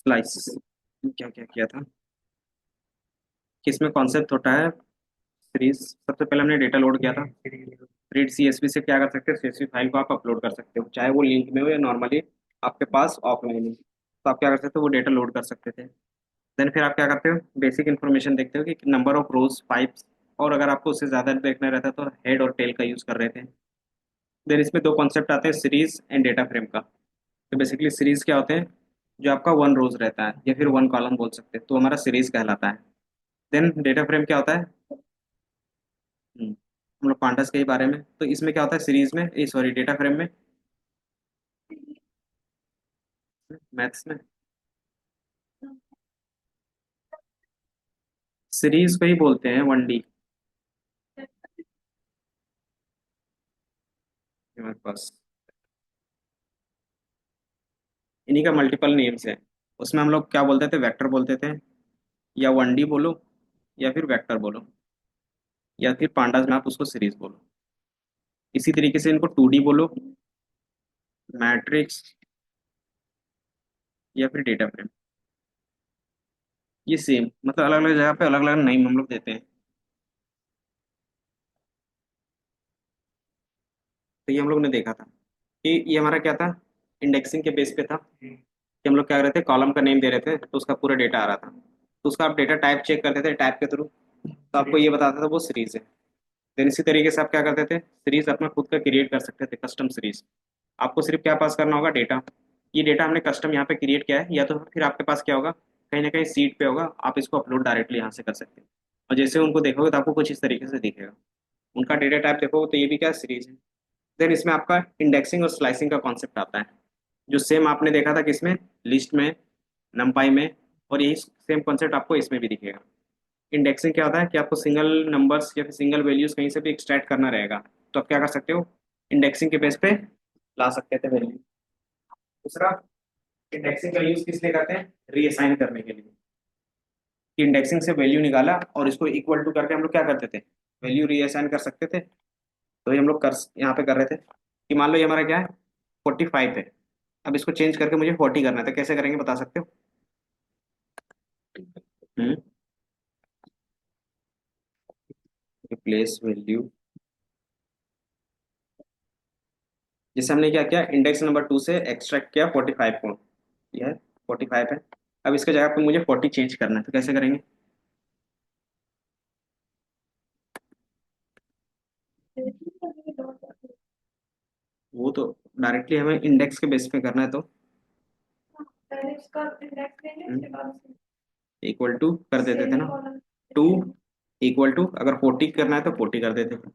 Slice क्या क्या किया था, किसमें कॉन्सेप्ट होता है सीरीज। सबसे पहले हमने डेटा लोड किया था। रीड सीएसवी से क्या कर सकते हो, सीएसवी फाइल को आप अपलोड कर सकते हो, चाहे वो लिंक में हो या नॉर्मली आपके पास ऑफलाइन हो। तो आप क्या कर सकते हो, वो डेटा लोड कर सकते थे। देन फिर आप क्या करते हो, बेसिक इन्फॉर्मेशन देखते हो कि नंबर ऑफ रोज पाइप्स, और अगर आपको उससे ज़्यादा देखना रहता है तो हेड और टेल का यूज़ कर रहे थे। देन इसमें दो कॉन्सेप्ट आते हैं, सीरीज एंड डेटा फ्रेम का। तो बेसिकली सीरीज क्या होते हैं, जो आपका वन रोज रहता है या फिर वन कॉलम बोल सकते हैं, तो हमारा सीरीज कहलाता है। देन डेटा फ्रेम क्या होता है, हम लोग पांडास के ही बारे में, तो इसमें क्या होता है सीरीज में, सॉरी डेटा फ्रेम में, मैथ्स में सीरीज को ही बोलते हैं वन डी हमारे पास। इन्हीं का मल्टीपल नेम्स है। उसमें हम लोग क्या बोलते थे, वेक्टर बोलते थे, या वन डी बोलो, या फिर वेक्टर बोलो, या फिर पांडास में आप उसको सीरीज बोलो। इसी तरीके से इनको टू डी बोलो, मैट्रिक्स, या फिर डेटा फ्रेम। ये सेम मतलब अलग अलग जगह पे अलग अलग नेम हम लोग देते हैं। तो ये हम लोग ने देखा था कि ये हमारा क्या था, इंडेक्सिंग के बेस पे था कि हम लोग क्या कर रहे थे, कॉलम का नेम दे रहे थे तो उसका पूरा डेटा आ रहा था, तो उसका आप डेटा टाइप चेक करते थे टाइप के थ्रू, तो आपको ये बताता था वो सीरीज है। देन इसी तरीके से आप क्या करते थे, सीरीज अपना खुद का क्रिएट कर सकते थे, कस्टम सीरीज। आपको सिर्फ क्या पास करना होगा, डेटा। ये डेटा हमने कस्टम यहाँ पे क्रिएट किया है, या तो फिर आपके पास क्या होगा, कहीं ना कहीं सीट पे होगा, आप इसको अपलोड डायरेक्टली यहाँ से कर सकते हैं। और जैसे उनको देखोगे तो आपको कुछ इस तरीके से दिखेगा, उनका डेटा टाइप देखोगे तो ये भी क्या सीरीज है। देन इसमें आपका इंडेक्सिंग और स्लाइसिंग का कॉन्सेप्ट आता है, जो सेम आपने देखा था किसमें, लिस्ट में, नंपाई में, और यही सेम कॉन्सेप्ट आपको इसमें भी दिखेगा। इंडेक्सिंग क्या होता है कि आपको सिंगल नंबर्स या फिर सिंगल वैल्यूज कहीं से भी एक्सट्रैक्ट करना रहेगा, तो आप क्या कर सकते हो, इंडेक्सिंग के बेस पे ला सकते थे वैल्यू। दूसरा, इंडेक्सिंग का यूज किस लिए करते हैं, रीअसाइन करने के लिए। कि इंडेक्सिंग से वैल्यू निकाला और इसको इक्वल टू करके हम लोग क्या करते थे, वैल्यू रीअसाइन कर सकते थे। तो ये हम लोग कर यहाँ पे कर रहे थे कि मान लो ये हमारा क्या है, 45 है, अब इसको चेंज करके मुझे 40 करना है, तो कैसे करेंगे बता सकते हो। हम्म, रिप्लेस वैल्यू। जैसे हमने क्या किया, इंडेक्स नंबर 2 से एक्सट्रैक्ट किया 45 को, यह 45 है, अब इसके जगह पे मुझे 40 चेंज करना है, तो कैसे करेंगे। वो तो डायरेक्टली हमें इंडेक्स के बेस पे करना है, तो इक्वल टू कर देते थे ना, टू इक्वल टू, अगर 40 करना है तो 40 कर देते थे,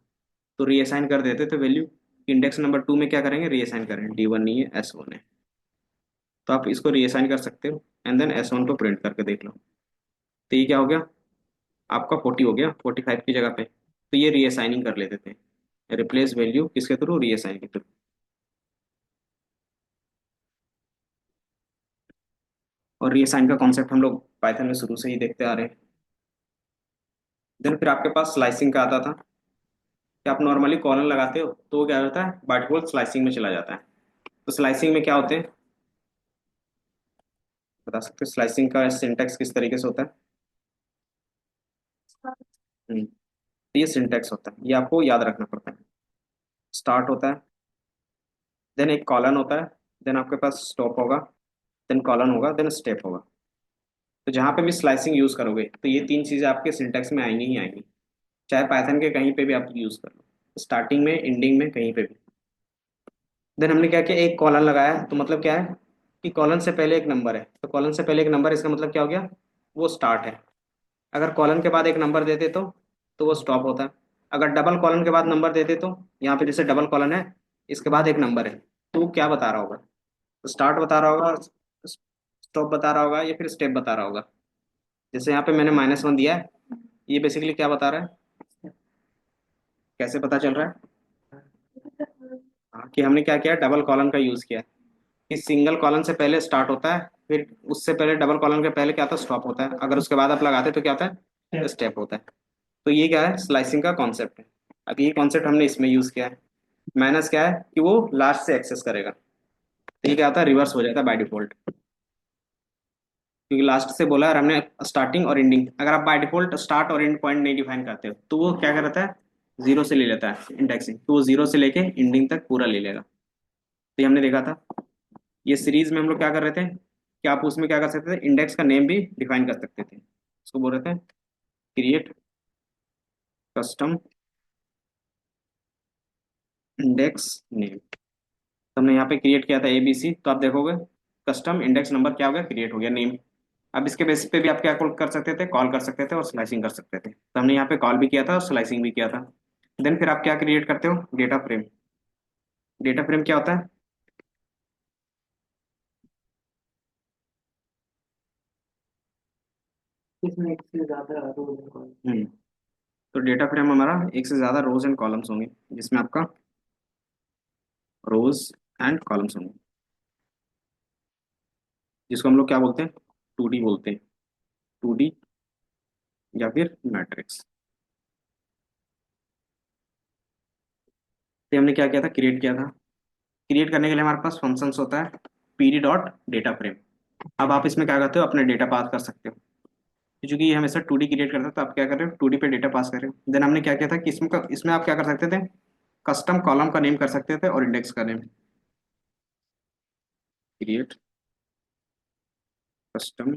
तो रीअसाइन कर देते थे वैल्यू। इंडेक्स नंबर 2 में क्या करेंगे, रीअसाइन करेंगे, D1 नहीं है S1 है, तो आप इसको रीअसाइन कर सकते हो एंड देन S1 को प्रिंट करके देख लो। तो ये क्या हो गया, आपका 40 हो गया 45 की जगह पे, तो ये रीअसाइनिंग कर लेते थे, रिप्लेस वैल्यू किसके थ्रू, रीअसाइन के थ्रू। और रीअसाइन का कॉन्सेप्ट हम लोग पाइथन में शुरू से ही देखते आ रहे हैं। देन फिर आपके पास स्लाइसिंग का आता था कि आप नॉर्मली कॉलन लगाते हो तो वो क्या होता है, बाय डिफॉल्ट स्लाइसिंग में चला जाता है। तो स्लाइसिंग में क्या होते हैं, बता सकते हो स्लाइसिंग का सिंटैक्स किस तरीके से होता है। तो ये सिंटैक्स होता है, ये आपको याद रखना पड़ता है। स्टार्ट होता है, देन एक कॉलन होता है, देन आपके पास स्टॉप होगा, देन कॉलन होगा, देन स्टेप होगा। तो जहाँ पे भी स्लाइसिंग यूज करोगे तो ये तीन चीजें आपके सिंटैक्स में आएंगी ही आएंगी, चाहे पाइथन के कहीं पे भी आप यूज कर लो, स्टार्टिंग में एंडिंग में कहीं पे भी। देन हमने क्या किया, एक कॉलन लगाया है, तो मतलब क्या है कि कॉलन से पहले एक नंबर है, तो कॉलन से पहले एक नंबर, इसका मतलब क्या हो गया, वो स्टार्ट है। अगर कॉलन के बाद एक नंबर देते तो वो स्टॉप होता है। अगर डबल कॉलन के बाद नंबर देते तो, यहाँ पे जैसे डबल कॉलन है, इसके बाद एक नंबर है, तो वो क्या बता रहा होगा, तो स्टार्ट बता रहा होगा, स्टॉप बता रहा होगा, या फिर स्टेप बता रहा होगा। जैसे यहाँ पे मैंने -1 दिया है, ये बेसिकली क्या बता रहा है, कैसे पता चल रहा है। हाँ, कि हमने क्या किया, डबल कॉलन का यूज किया है, कि सिंगल कॉलन से पहले स्टार्ट होता है, फिर उससे पहले डबल कॉलन के पहले क्या होता है, स्टॉप होता है, अगर उसके बाद आप लगाते तो क्या होता है, स्टेप होता है। तो ये क्या है, स्लाइसिंग का कॉन्सेप्ट है। अब ये कॉन्सेप्ट हमने इसमें यूज किया है। माइनस क्या है कि वो लास्ट से एक्सेस करेगा, तो ये क्या होता है, रिवर्स हो जाता है बाय डिफॉल्ट। क्योंकि लास्ट से बोला और हमने स्टार्टिंग और एंडिंग, अगर आप बाय डिफॉल्ट स्टार्ट और एंड पॉइंट नहीं डिफाइन करते हो तो वो क्या करता है, जीरो से ले लेता है इंडेक्सिंग, तो वो जीरो से लेके एंडिंग तक पूरा ले लेगा। तो ये हमने देखा था। ये सीरीज में हम लोग क्या कर रहे थे कि आप उसमें क्या कर सकते थे, इंडेक्स का नेम भी डिफाइन कर सकते थे। उसको बोल रहे थे क्रिएट कस्टम इंडेक्स नेम। तो हमने यहाँ पे क्रिएट किया था ABC, तो आप देखोगे कस्टम इंडेक्स नंबर क्या हो गया, क्रिएट हो गया नेम। अब इसके बेसिस पे भी आप क्या कर सकते थे, कॉल कर सकते थे और स्लाइसिंग कर सकते थे। तो हमने यहाँ पे कॉल भी किया था और स्लाइसिंग भी किया था। देन फिर आप क्या क्रिएट करते हो, डेटा फ्रेम। डेटा फ्रेम क्या होता है, इसमें एक से ज्यादा रोज है कौन। हम्म तो डेटा फ्रेम हमारा एक से ज्यादा रोज एंड कॉलम्स होंगे, जिसमें आपका रोज एंड कॉलम्स होंगे, जिसको हम लोग क्या बोलते हैं, 2D बोलते हैं, 2D या फिर मैट्रिक्स। तो हमने क्या किया था, क्रिएट किया था। क्रिएट करने के लिए हमारे पास फंक्शंस होता है pd डॉट डेटा फ्रेम। अब आप इसमें क्या करते हो, अपने डेटा पास कर सकते हो। तो चूंकि ये हमेशा 2D क्रिएट करता है, तो आप क्या कर रहे हो, 2D पे डेटा पास कर रहे हो। देन हमने क्या किया था कि इसमें आप क्या कर सकते थे, कस्टम कॉलम का नेम कर सकते थे और इंडेक्स का name. Create custom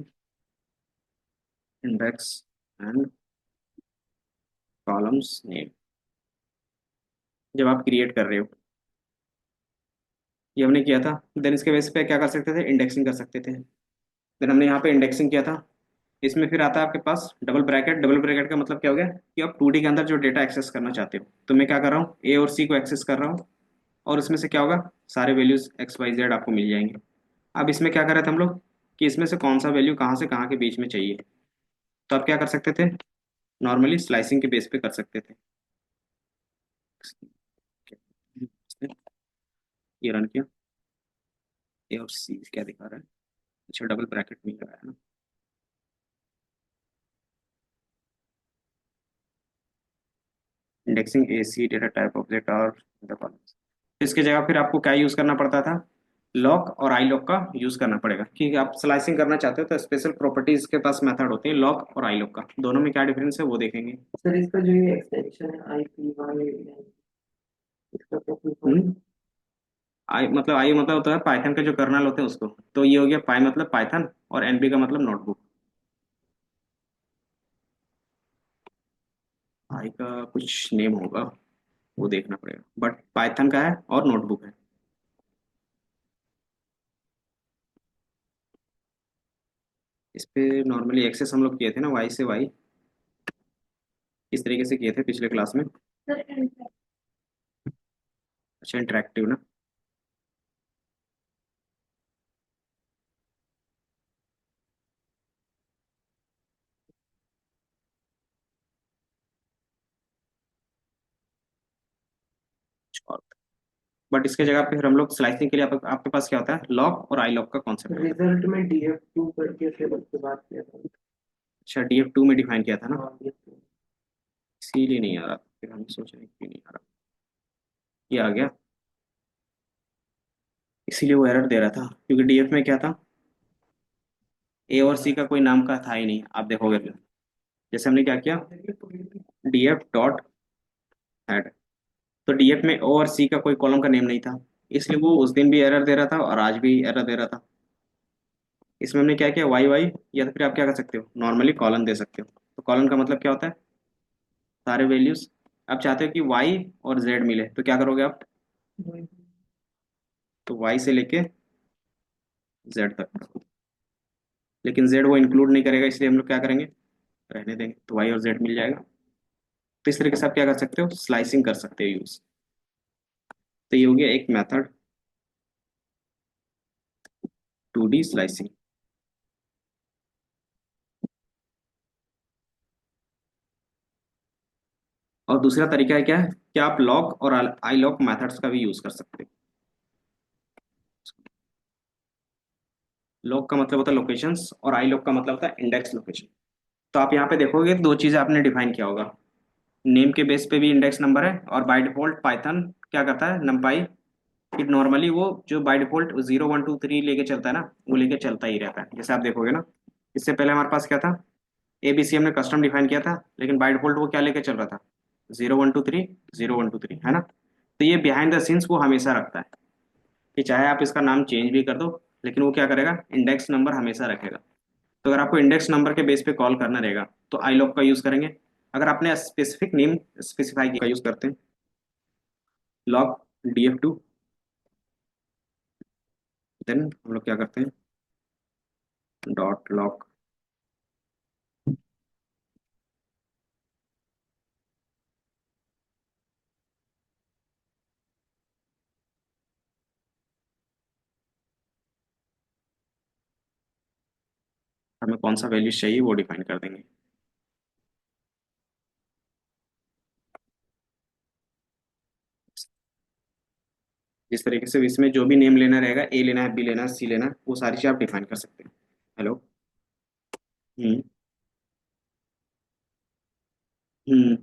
index and columns name, जब आप क्रिएट कर रहे हो। ये हमने किया था। देन इसके बेस पे क्या कर सकते थे, इंडेक्सिंग कर सकते थे। देन हमने यहाँ पे इंडेक्सिंग किया था। इसमें फिर आता है आपके पास डबल ब्रैकेट। डबल ब्रैकेट का मतलब क्या हो गया कि आप 2D के अंदर जो डेटा एक्सेस करना चाहते हो, तो मैं क्या कर रहा हूँ, A और C को एक्सेस कर रहा हूँ, और इसमें से क्या होगा, सारे वैल्यूज XYZ आपको मिल जाएंगे। अब इसमें क्या कर रहे थे हम लोग कि इसमें से कौन सा वैल्यू कहाँ से कहाँ के बीच में चाहिए, तो आप क्या कर सकते थे, नॉर्मली स्लाइसिंग के बेस पे कर सकते थे। ये रन किया, A और C क्या दिखा रहा है, अच्छा डबल ब्रैकेट मिल रहा है ना। Indexing AC data type object और द कॉलम्स। इसकी जगह फिर आपको क्या यूज करना पड़ता था, लॉक और आई लॉक का यूज करना पड़ेगा, क्योंकि आप स्लाइसिंग करना चाहते हो तो स्पेशल प्रॉपर्टीज के पास मेथड होते हैं लॉक और आई लॉक का, दोनों में क्या डिफरेंस है वो देखेंगे। सर इसका जो ये एक्सटेंशन है IPY, इसका क्या फुल हम्म आई मतलब होता है पाइथन के जो कर्नल होते हैं उसको। तो ये हो गया पाई मतलब पाइथन, और NB का मतलब नोटबुक। आई का कुछ नेम होगा, वो देखना पड़ेगा, बट पाइथन का है और नोटबुक है। इस पे नॉर्मली एक्सेस हम लोग किए थे ना, वाई से वाई, इस तरीके से किए थे पिछले क्लास में। अच्छा इंटरेक्टिव ना। बट इसके जगह पे फिर हम लोग स्लाइसिंग के लिए आपके पास क्या होता है, लॉक और आई लॉक का कॉन्सेप्ट होता है। रिजल्ट में DF2 करके टेबल पे बात किया था। अच्छा DF2 में डिफाइन किया था ना, हाँ, DF2। इसीलिए नहीं आ रहा, फिर हम सोच रहे हैं क्यों नहीं आ रहा। ये आ गया, इसीलिए वो एरर दे रहा था, क्योंकि DF में क्या था, A और C का कोई नाम का था ही नहीं, आप देखोगे फिर। जैसे हमने क्या किया, DF डॉट हेड, तो DF में O और C का कोई कॉलम का नेम नहीं था, इसलिए वो उस दिन भी एरर दे रहा था और आज भी एरर दे रहा था। इसमें हमने क्या किया, वाई वाई, या तो फिर आप क्या कर सकते हो, नॉर्मली कॉलन दे सकते हो। तो कॉलन का मतलब क्या होता है, सारे वैल्यूज। आप चाहते हो कि Y और Z मिले, तो क्या करोगे आप, तो Y से लेके Z तक। लेकिन Z वो इंक्लूड नहीं करेगा, इसलिए हम लोग क्या करेंगे, रहने देंगे, तो Y और Z मिल जाएगा। तो इस तरीके से आप क्या कर सकते हो, स्लाइसिंग कर सकते हो यूज। तो ये हो गया एक मेथड, 2D स्लाइसिंग। और दूसरा तरीका है क्या है कि आप लॉक और आई लॉक मेथड्स का भी यूज कर सकते हो। लॉक का मतलब होता है लोकेशंस और आई लॉक का मतलब होता है इंडेक्स लोकेशन। तो आप यहाँ पे देखोगे दो चीजें आपने डिफाइन किया होगा, नेम के बेस पे भी इंडेक्स नंबर है, और बाय डिफॉल्ट पाइथन क्या करता है, नंपाई कि नॉर्मली वो जो बाय डिफॉल्ट 0 1 2 3 लेके चलता है ना, वो लेके चलता ही रहता है, जैसे आप देखोगे ना। इससे पहले हमारे पास क्या था, एबीसी हमने कस्टम डिफाइन किया था, लेकिन बाय डिफॉल्ट वो क्या लेके चल रहा था, 0 1 2 3, 0 1 2 3, है ना। तो ये बिहाइंड द सीन्स वो हमेशा रखता है कि चाहे आप इसका नाम चेंज भी कर दो, लेकिन वो क्या करेगा, इंडेक्स नंबर हमेशा रखेगा। तो अगर आपको इंडेक्स नंबर के बेस पे कॉल करना रहेगा तो आई लॉग का यूज करेंगे। अगर आपने स्पेसिफिक नेम स्पेसिफाई का यूज करते हैं, लॉग df2, देन हम लोग क्या करते हैं, डॉट लॉग। हमें कौन सा वैल्यूज चाहिए वो डिफाइन कर देंगे। जिस तरीके से इसमें जो भी नेम लेना रहेगा, ए लेना है, बी लेना है, सी लेना है, वो सारी चीज़ आप डिफाइन कर सकते हैं। हेलो। हम्म। हम्म।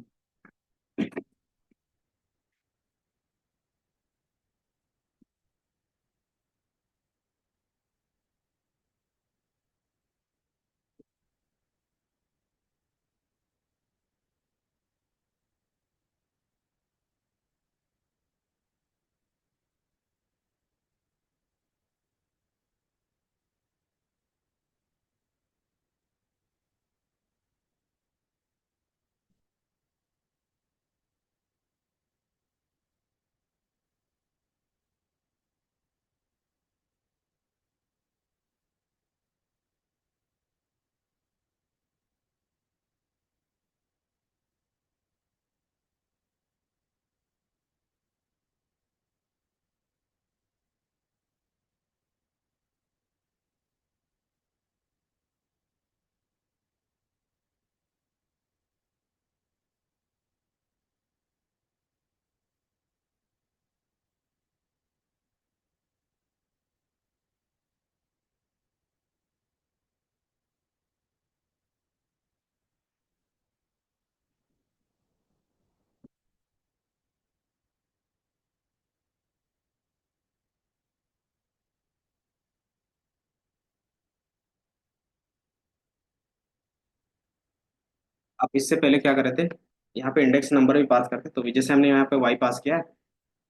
आप इससे पहले क्या कर रहे थे, यहाँ पे इंडेक्स नंबर भी पास करते, तो जैसे हमने यहाँ पे वाई पास किया है,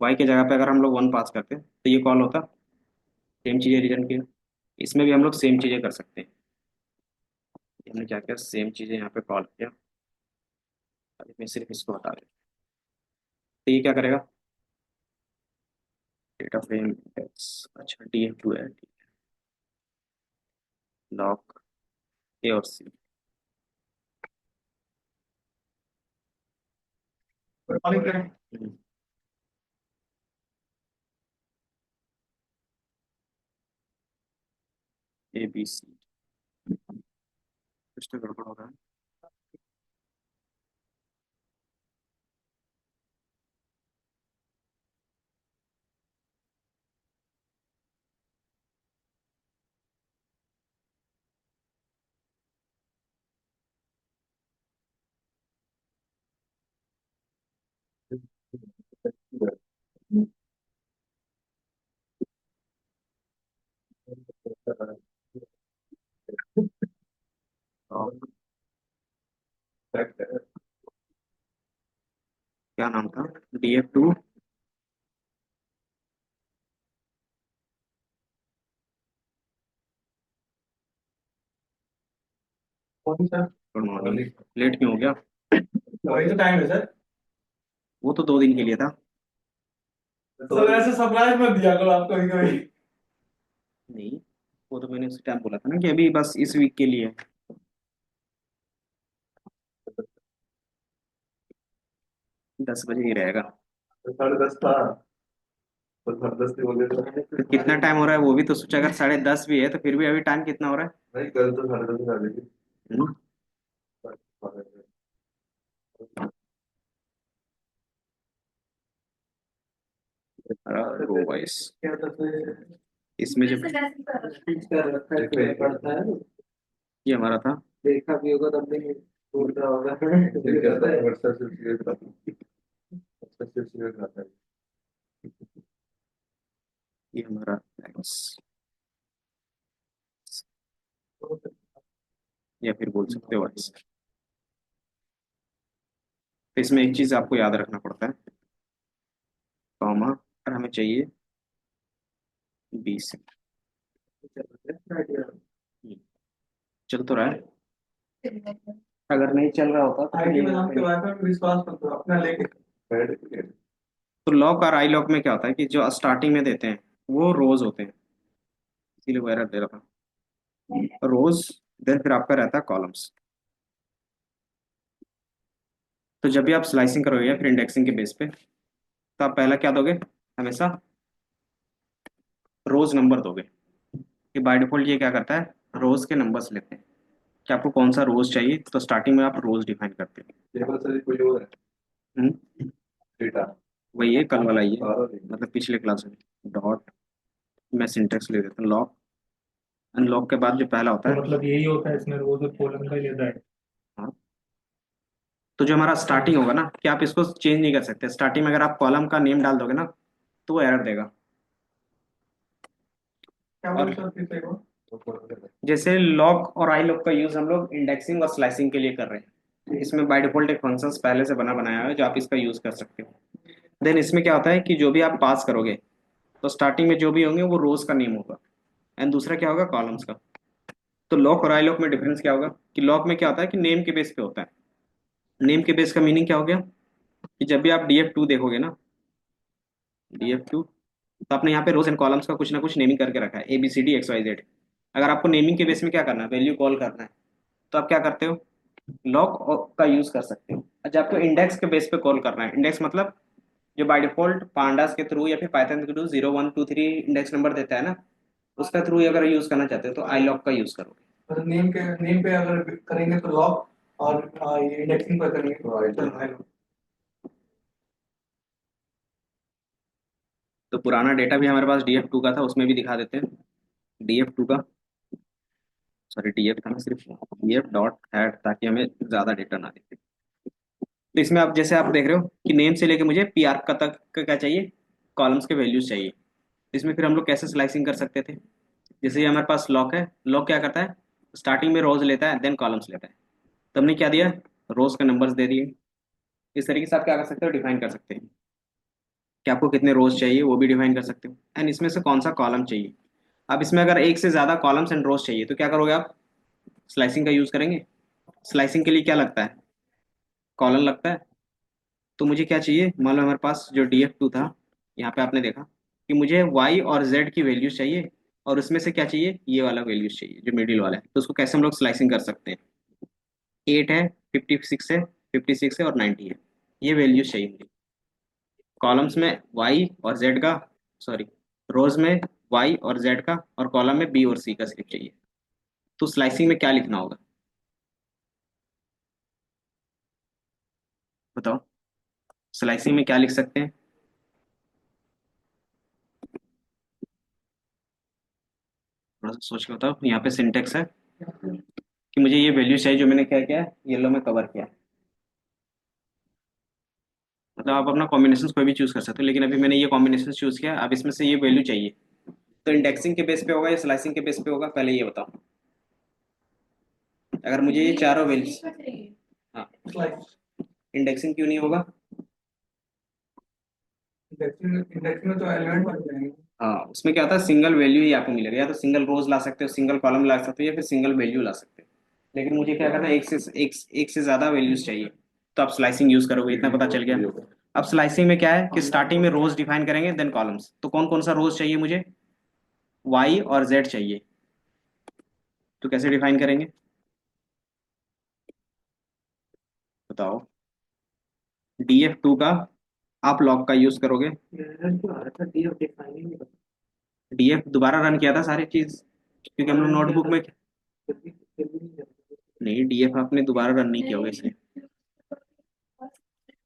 वाई की जगह पे अगर हम लोग 1 पास करते तो ये कॉल होता, सेम चीज़ें रिटर्न की। इसमें भी हम लोग सेम चीज़ें कर सकते हैं। हमने क्या किया, सेम चीज़ें यहाँ पे कॉल किया, अभी मैं सिर्फ इसको हटा देता। तो ये क्या करेगा, डेटा फ्रेम इंडेक्स, अच्छा df2 है, लॉग ए और सी। ए बी सी, कुछ तो गड़बड़ हो रहा है। log, क्या नाम था, df2। गुड मॉर्निंग, लेट क्यों हो गया। वही तो टाइम है सर। वो तो 2 दिन के लिए था। सर ऐसे सरप्राइज मत दिया करो आप कभी कभी। नहीं, वो तो मैंने उस टाइम बोला था ना कि अभी बस इस वीक के लिए है। 10 बजे ही रहेगा। तो 10:30 था। तो 10:30 से बोले तो तो कितना टाइम हो रहा है वो भी तो सोचा, अगर 10:30 भी है तो फिर भी अभी टाइम कितना हो रहा है। नहीं, कल तो 10:30 आ गई हम्म। अरे वो वॉइस, क्या करते हैं? इसमें जब स्पीच कर रखा है तो पढ़ता है। ये हमारा था, देखा भी होगा तब भी बोल रहा होगा। ये कहता है व्हाट्सएप से शेयर करता है। व्हाट्सएप से शेयर करता ये हमारा thanks। है। या फिर बोल सकते हो ऐसे। तो इसमें एक चीज आपको याद रखना पड़ता है, कॉमा और हमें चाहिए 20। चल तो रहा है। अगर नहीं चल रहा होता तो आईडी में नाम के बारे में विश्वास मत करो अपना लेके बैठ के। तो लॉक और आई लॉक में क्या होता है कि जो स्टार्टिंग में देते हैं वो रोज होते हैं, इसीलिए वो एरर दे रहा था रोज। देन फिर आपका रहता है कॉलम्स। तो जब भी आप स्लाइसिंग करोगे या फिर इंडेक्सिंग के बेस पे, तो आप पहला क्या दोगे, हमेशा रोज नंबर दोगे। कि बाय डिफॉल्ट ये क्या करता है, रोज के नंबर्स लेते हैं कि आपको कौन सा रोज चाहिए, तो स्टार्टिंग में आप रोज डिफाइन करते टेबल से कोई और है हो। डेटा वही है कल वाला ही है, बारह दिन। मतलब पिछले क्लास में। डॉट, मैं सिंटेक्स ले देता हूँ लॉक। अनलॉक के बाद जो पहला होता तो है, मतलब यही होता है इसमें, रोज और कॉलम का ही लेता है। हाँ, तो जो हमारा स्टार्टिंग होगा ना, कि आप इसको चेंज नहीं कर सकते। स्टार्टिंग में अगर आप कॉलम का नेम डाल दोगे ना, तो वो एरर देगा। क्या और बोलते हो फिर से वो? जैसे लॉक और आई लॉक का यूज हम लोग इंडेक्सिंग और स्लाइसिंग के लिए कर रहे हैं। इसमें बाय डिफॉल्ट एक फंक्शन पहले से बना बनाया है जो आप इसका यूज कर सकते हो। देन इसमें क्या होता है कि जो भी आप पास करोगे, तो स्टार्टिंग में जो भी होंगे वो रोज का नेम होगा, एंड दूसरा क्या होगा, कॉलम्स का। तो लॉक और आई लॉक में डिफरेंस क्या होगा, कि लॉक में क्या होता है कि नेम के बेस पे होता है। नेम के बेस का मीनिंग क्या हो गया, कि जब भी आप DF2 देखोगे ना, DF2, तो आपने यहाँ पे रोज एंड कॉलम्स का कुछ ना कुछ नेमिंग करके रखा है, ABCD XYZ। अगर आपको नेमिंग के बेस में क्या करना है, वैल्यू कॉल करना है, तो आप क्या करते हो, लॉक का यूज कर सकते हो। अच्छा, आपको इंडेक्स के बेस पे कॉल करना है, इंडेक्स मतलब जो बाय डिफॉल्ट पांडास के थ्रू या फिर पाइथन के थ्रू 0 1 2 3 इंडेक्स नंबर देता है ना, उसका थ्रू अगर यूज करना चाहते हो तो आई लॉक का यूज करोगे। मतलब नेम पे अगर करेंगे तो लॉक, और ये इंडेक्सिंग पर करेंगे तो हेलो। तो पुराना डेटा भी हमारे पास DF2 का था, उसमें भी दिखा देते हैं। DF2 का, सॉरी DF था ना सिर्फ, DF.हैड, ताकि हमें ज्यादा डेटा ना दिखे। तो इसमें आप जैसे आप देख रहे हो कि नेम से लेके मुझे PR का तक का क्या चाहिए, कॉलम्स के वैल्यूज चाहिए। इसमें फिर हम लोग कैसे स्लाइसिंग कर सकते थे, जैसे ये हमारे पास लॉक है, लॉक क्या करता है, स्टार्टिंग में रोज लेता है, देन कॉलम्स लेता है। तो हमने क्या दिया, रोज के नंबर्स दे दिए। इस तरीके से आप क्या कर सकते हो, डिफाइन कर सकते हैं कि आपको कितने रोज चाहिए, वो भी डिफाइन कर सकते हो, एंड इसमें से कौन सा कॉलम चाहिए। अब इसमें अगर एक से ज्यादा कॉलम्स एंड रोज चाहिए, तो क्या करोगे आप, स्लाइसिंग का यूज करेंगे। स्लाइसिंग के लिए क्या लगता है, कॉलन लगता है। तो मुझे क्या चाहिए, मान लो हमारे पास जो DF2 था, यहाँ पे आपने देखा कि मुझे Y और Z की वैल्यूज चाहिए, और उसमें से क्या चाहिए, ये वाला वैल्यूज चाहिए जो मिडिल वाला है। तो उसको कैसे हम लोग स्लाइसिंग कर सकते हैं, 8 है, 56 है, 56 है और 90 है, ये वैल्यूज चाहिए मुझे। कॉलम्स में Y और Z का, सॉरी, रोज में Y और Z का, और कॉलम में B और C का सिर्फ चाहिए। तो स्लाइसिंग में क्या लिखना होगा, बताओ, स्लाइसिंग में क्या लिख सकते हैं। थोड़ा सा सोच के बताओ। यहाँ पे सिंटेक्स है कि मुझे ये वैल्यू चाहिए, जो मैंने क्या किया है, येलो में कवर किया है। मतलब आप अपना कॉम्बिनेशन कोई भी चूज कर सकते हो, लेकिन अभी मैंने ये कॉम्बिनेशन चूज किया, अब इसमें से ये वैल्यू चाहिए। तो इंडेक्सिंग के बेस पे होगा या स्लाइसिंग के बेस पे होगा, पहले ये बताओ। अगर मुझे ये चारों वैल्यूज, हाँ, इंडेक्सिंग क्यों नहीं होगा। इंडेक्सिंग में तो एलिमेंट बन जाएंगे। हाँ, उसमें क्या होता है, सिंगल वैल्यू ही आपको मिलेगा, या तो सिंगल रोज ला सकते हो, सिंगल कॉलम ला सकते हो, या फिर सिंगल वैल्यू ला सकते हो। लेकिन मुझे क्या करना है, एक से ज्यादा वैल्यूज चाहिए। तो आप स्लाइसिंग यूज करोगे, इतना पता चल गया। अब स्लाइसिंग में क्या है कि स्टार्टिंग में रोज डिफाइन करेंगे, देन कॉलम्स। तो कौन कौन सा रोज चाहिए मुझे, Y और Z चाहिए। तो कैसे डिफाइन करेंगे, बताओ। DF2 का आप लॉग का यूज करोगे। DF दोबारा रन किया था सारी चीज, क्योंकि हम लोग नोटबुक में, नहीं, DF आपने दोबारा रन नहीं किया होगा इसलिए।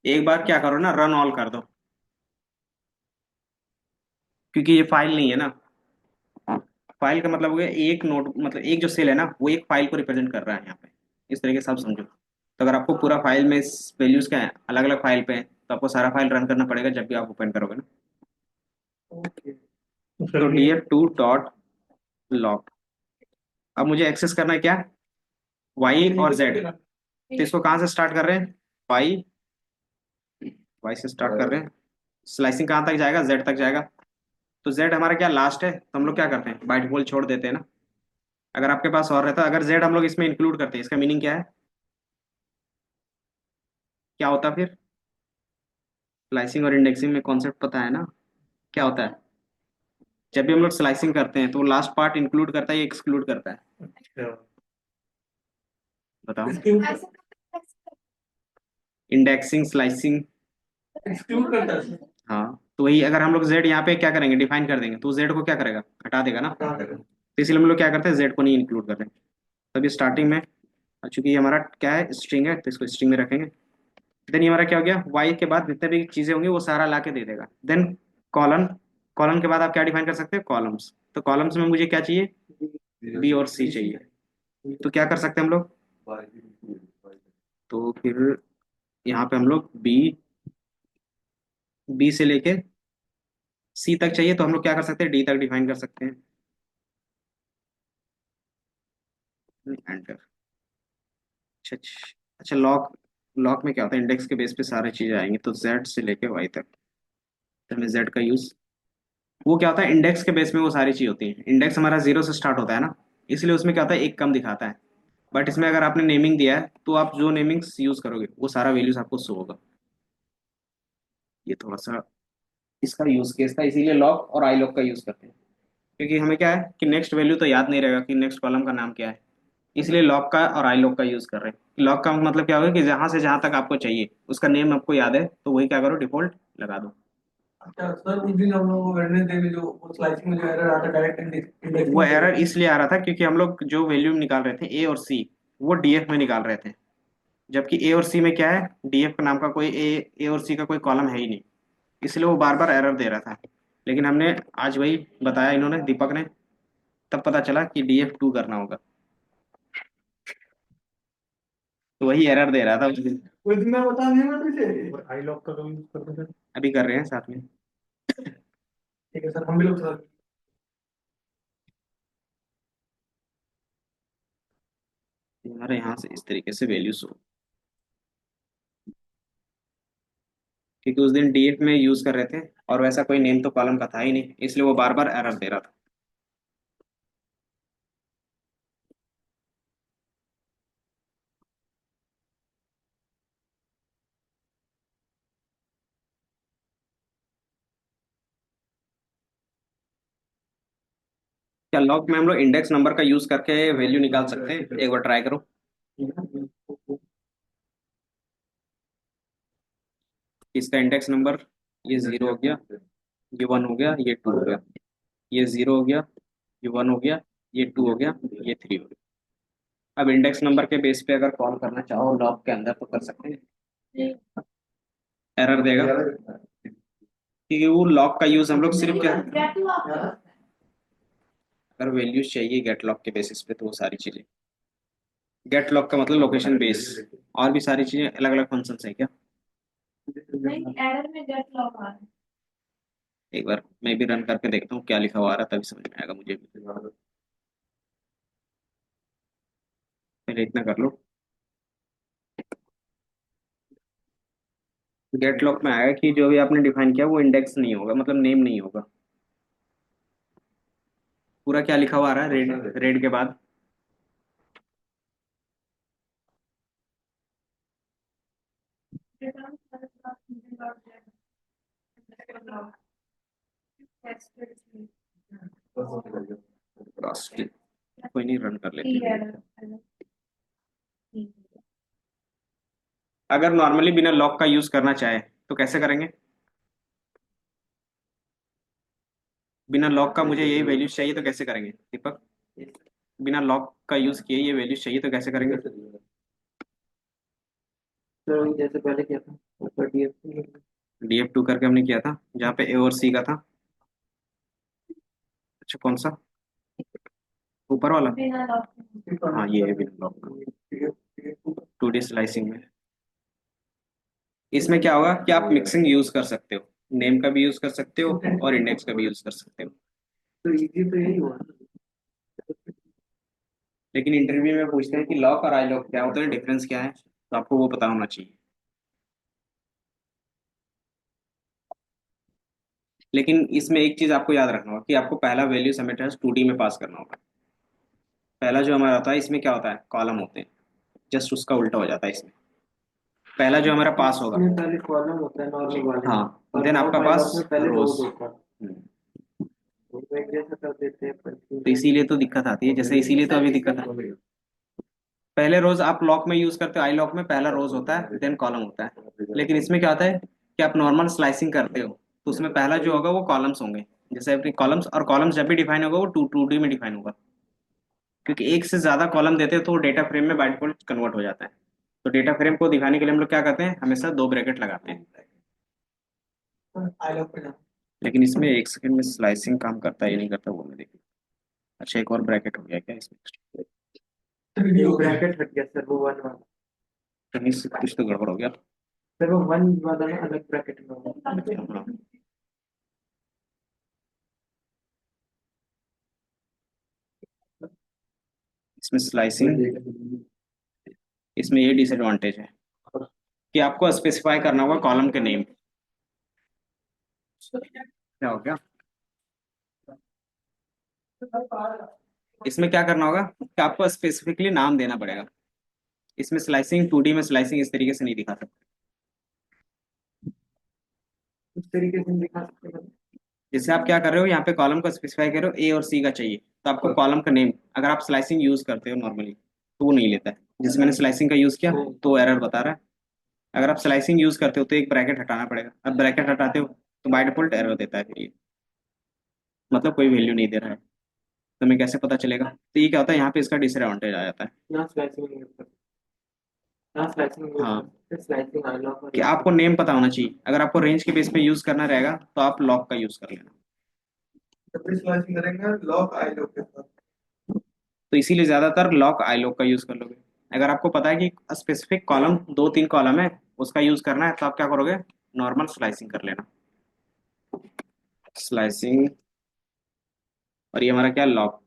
एक बार क्या करो ना, रन ऑल कर दो, क्योंकि ये फाइल नहीं है ना। फाइल का मतलब हो गया एक नोट, मतलब एक जो सेल है ना, वो एक फाइल को रिप्रेजेंट कर रहा है यहाँ पे। इस तरीके से आप समझो। तो अगर आपको पूरा फाइल में वैल्यूज क्या है, अलग अलग फाइल पे है, तो आपको सारा फाइल रन करना पड़ेगा जब भी आप ओपन करोगे ना। तो तो फिर ये DF2 डॉट लॉग, अब मुझे एक्सेस करना है क्या, वाई और जेड, तो इसको कहाँ से स्टार्ट कर रहे हैं? वाई, वाई से स्टार्ट कर रहे हैं, स्लाइसिंग कहाँ तक जाएगा? जेड तक जाएगा। तो जेड हमारा क्या लास्ट है, तो हम लोग क्या करते हैं, बाय डिफॉल्ट छोड़ देते हैं ना। अगर आपके पास और रहता, अगर जेड हम लोग इसमें इंक्लूड करते हैं, इसका मीनिंग क्या है, क्या होता फिर? स्लाइसिंग और इंडेक्सिंग में कॉन्सेप्ट पता है ना, क्या होता है? जब भी हम लोग स्लाइसिंग करते हैं तो लास्ट पार्ट इंक्लूड करता है या एक्सक्लूड करता है? अच्छा। बताओ। Exclude indexing, slicing. एक्सक्लूड करता है। हाँ, तो वही अगर हम लोग जेड यहाँ पे क्या करेंगे, डिफाइन कर देंगे, तो जेड को क्या करेगा, हटा देगा ना। तो इसलिए हम लोग क्या करते हैं, जेड को नहीं इंक्लूड कर रहे हैं। तभी स्टार्टिंग में, चूंकि ये हमारा क्या है, स्ट्रिंग है, तो इसको स्ट्रिंग में रखेंगे। देन ये हमारा क्या हो गया, वाई के बाद जितने भी चीजें होंगी वो सारा ला के दे देगा। देन कॉलन, कॉलन के बाद आप क्या डिफाइन कर सकते हैं, कॉलम्स। तो कॉलम्स में मुझे क्या चाहिए, बी और सी चाहिए। तो क्या कर सकते हैं हम लोग, तो फिर यहाँ पे हम लोग बी, बी से लेके सी तक चाहिए, तो हम लोग क्या कर सकते हैं, डी तक डिफाइन कर सकते हैं। एंटर। अच्छा अच्छा अच्छा, लॉक, लॉक में क्या होता है, इंडेक्स के बेस पे सारी चीजें आएंगी, तो जेड से लेके वाई तक, तो हमें जेड का यूज, वो क्या होता है, इंडेक्स के बेस में वो सारी चीज होती है। इंडेक्स हमारा जीरो से स्टार्ट होता है ना, इसलिए उसमें क्या होता है, एक कम दिखाता है। बट इसमें अगर आपने नेमिंग दिया है, तो आप जो नेमिंग्स यूज करोगे वो सारा वैल्यूज आपको शो होगा। ये थोड़ा सा इसका यूज केस था, इसीलिए लॉक और आई लॉक का यूज करते हैं। क्योंकि हमें क्या है कि नेक्स्ट वैल्यू तो याद नहीं रहेगा कि नेक्स्ट कॉलम का नाम क्या है, इसलिए लॉक का और आई लॉक का यूज कर रहे हैं। लॉक का मतलब क्या होगा कि जहां से जहां तक आपको चाहिए उसका नेम आपको याद है, तो वही क्या करो, डिफॉल्ट लगा दो। अच्छा सर, उस दिन हम लोग वेडनेसडे में जो वो स्लाइसिंग में जो एरर आता है डायरेक्ट वो इंडेक्सिंग पे। एरर इसलिए आ रहा था क्योंकि हम लोग जो वैल्यू निकाल रहे थे ए और सी, वो डीएफ में निकाल रहे थे। जबकि ए और सी में क्या है, डीएफ का नाम का कोई ए और सी का कोई कॉलम है ही नहीं, इसलिए वो बार बार एरर दे रहा था। लेकिन हमने आज वही बताया, इन्होंने, दीपक ने, तब पता चला कि डीएफ टू करना होगा, तो वही एरर दे रहा था उस दिन। उस दिन मैं बता नहीं मैं तुझे आई लॉक का यूज करते थे। अभी कर रहे हैं साथ में। ठीक है सर, हम भी लोग सर। हमारे यहाँ से इस तरीके से वैल्यूज हो, क्योंकि उस दिन डीएफ में यूज कर रहे थे और वैसा कोई नेम तो कॉलम का था ही नहीं, इसलिए वो बार बार एरर दे रहा था। क्या लॉग में हम लोग इंडेक्स नंबर का यूज करके वैल्यू निकाल सकते हैं? एक बार ट्राई करो। इसका इंडेक्स नंबर, ये जीरो हो गया, ये वन हो गया, ये टू हो गया, ये जीरो हो गया, ये वन हो गया, ये टू हो गया, ये थ्री हो गया। अब इंडेक्स नंबर के बेस पे अगर कॉल करना चाहो लॉग के अंदर तो कर सकते हैं, एरर देगा, क्योंकि वो लॉग का यूज हम लोग सिर्फ क्या, अगर वैल्यूज चाहिए गेट लॉग के बेसिस पे, तो वो सारी चीजें, गेट लॉग का मतलब लोकेशन बेस, और भी सारी चीजें अलग अलग फंक्शन है क्या। नहीं, एरर में गेट लॉग आ रहा है। एक बार मैं भी रन करके देखता हूँ क्या लिखा हुआ आ रहा है, तभी समझ में आएगा मुझे भी। पहले इतना कर लो, गेट लॉग में आएगा कि जो भी आपने डिफाइन किया वो इंडेक्स नहीं होगा, मतलब नेम नहीं होगा। पूरा क्या लिखा हुआ आ रहा है, रेड, रेड के बाद, return dot log text Frosty। कोई नहीं, रन कर लेते ई हैं। एरर। अगर नॉर्मली बिना लॉक का यूज करना चाहे तो कैसे करेंगे, बिना लॉक का मुझे यही वैल्यूज चाहिए तो कैसे करेंगे दीपक, बिना लॉक का यूज किए ये वैल्यूज चाहिए तो कैसे करेंगे? तो जैसे पहले किया था, ऊपर डीएफ। डीएफ टू करके हमने किया था, जहाँ पे ए और सी का था। अच्छा, कौन सा, ऊपर वाला? बिना लॉग हाँ, ये है बिना लॉक का, टू डी स्लाइसिंग में। इसमें क्या होगा कि आप मिक्सिंग यूज कर सकते हो, नेम का भी यूज कर सकते हो और इंडेक्स का भी यूज कर सकते हो। तो इजी तो यही हुआ ना। लेकिन इंटरव्यू में पूछते हैं कि लॉक और आई लॉक क्या होता है, डिफरेंस क्या है, तो आपको वो पता होना चाहिए। लेकिन इसमें एक चीज आपको याद रखना होगा कि आपको पहला वैल्यू समेट 2D में पास करना होगा। पहला जो हमारा होता है इसमें क्या होता है, कॉलम होते हैं, जस्ट उसका उल्टा हो जाता है इसमें। पहला जो हमारा पास होगा, इसमें पहले कॉलम होता है नॉर्मल वाले में, हाँ, और देन लॉक आपका बाय लॉक पास में पहले रोज। रोज होता है। तो एक जैसा कर देते हैं पर तो इसीलिए तो दिक्कत आती है, जैसे इसीलिए तो अभी दिक्कत है। पहले रोज आप लॉक में यूज करते हो, आई लॉक में पहला रोज होता है देन कॉलम होता है। लेकिन इसमें क्या होता है कि आप नॉर्मल स्लाइसिंग करते हो तो उसमें पहला जो होगा वो कॉलम्स होंगे। जैसे अपनी कॉलम्स, और कॉलम्स जब भी डिफाइन होगा वो टू डी में डिफाइन होगा, क्योंकि एक से ज्यादा कॉलम देते हैं तो वो डेटा फ्रेम में बाय डिफॉल्ट कन्वर्ट हो जाता है। तो डेटा फ्रेम को दिखाने के लिए हम लोग क्या करते हैं, हमेशा दो ब्रैकेट लगाते हैं। आई लव पे ना। लेकिन इसमें एक सेकंड में स्लाइसिंग काम करता है या नहीं करता वो मैं देखूँ। अच्छा, एक और ब्रैकेट हो गया क्या इसमें? 3D एक हो गया। ब्रैकेट हट गया सर, वो वन वाला। कहीं से कुछ तो गड़बड़ हो गया। सर वो वन वाला ना अलग ब्रैकेट में होगा। हाँ, इसमें स्लाइसिंग, इसमें ये डिसएडवांटेज है कि आपको स्पेसिफाई करना होगा कॉलम के नेम। क्या हो गया, इसमें क्या करना होगा कि आपको स्पेसिफिकली नाम देना पड़ेगा। इसमें स्लाइसिंग, 2D में स्लाइसिंग इस तरीके से नहीं दिखा सकते। उस तरीके से दिखा सकते हैं। जैसे आप क्या कर रहे हो, यहाँ पे कॉलम को स्पेसिफाई कर रहे हो, ए और सी का चाहिए, तो आपको कॉलम का नेम, अगर आप स्लाइसिंग यूज करते हो नॉर्मली तो वो नहीं लेता है। जैसे मैंने स्लाइसिंग का यूज किया तो एरर बता रहा है। अगर आप स्लाइसिंग यूज करते हो तो एक ब्रैकेट हटाना पड़ेगा, अब ब्रैकेट हटाते हो तो बाय डिफॉल्ट एरर देता है, फिर ये मतलब कोई वैल्यू नहीं दे रहा है। तो हमें कैसे पता चलेगा, तो ये क्या होता है, यहाँ पे इसका डिसएडवांटेज आ जाता है। यहाँ स्लाइसिंग नहीं कर सकते, यहाँ स्लाइसिंग यूज कर हाँ, सकते, स्लाइसिंग आई लॉक और कि ये आपको नेम पता होना चाहिए। अगर आपको रेंज के बेस पे यूज करना रहेगा तो आप लॉक का यूज कर लेना। जब भी स्लाइसिंग करेंगे लॉक आई लव के साथ। तो इसीलिए ज्यादातर लॉक आई लॉक का यूज कर लोगे। अगर आपको पता है कि स्पेसिफिक कॉलम, दो तीन कॉलम है, उसका यूज करना है, तो आप क्या करोगे, नॉर्मल स्लाइसिंग कर लेना, स्लाइसिंग। और ये हमारा क्या, लॉक।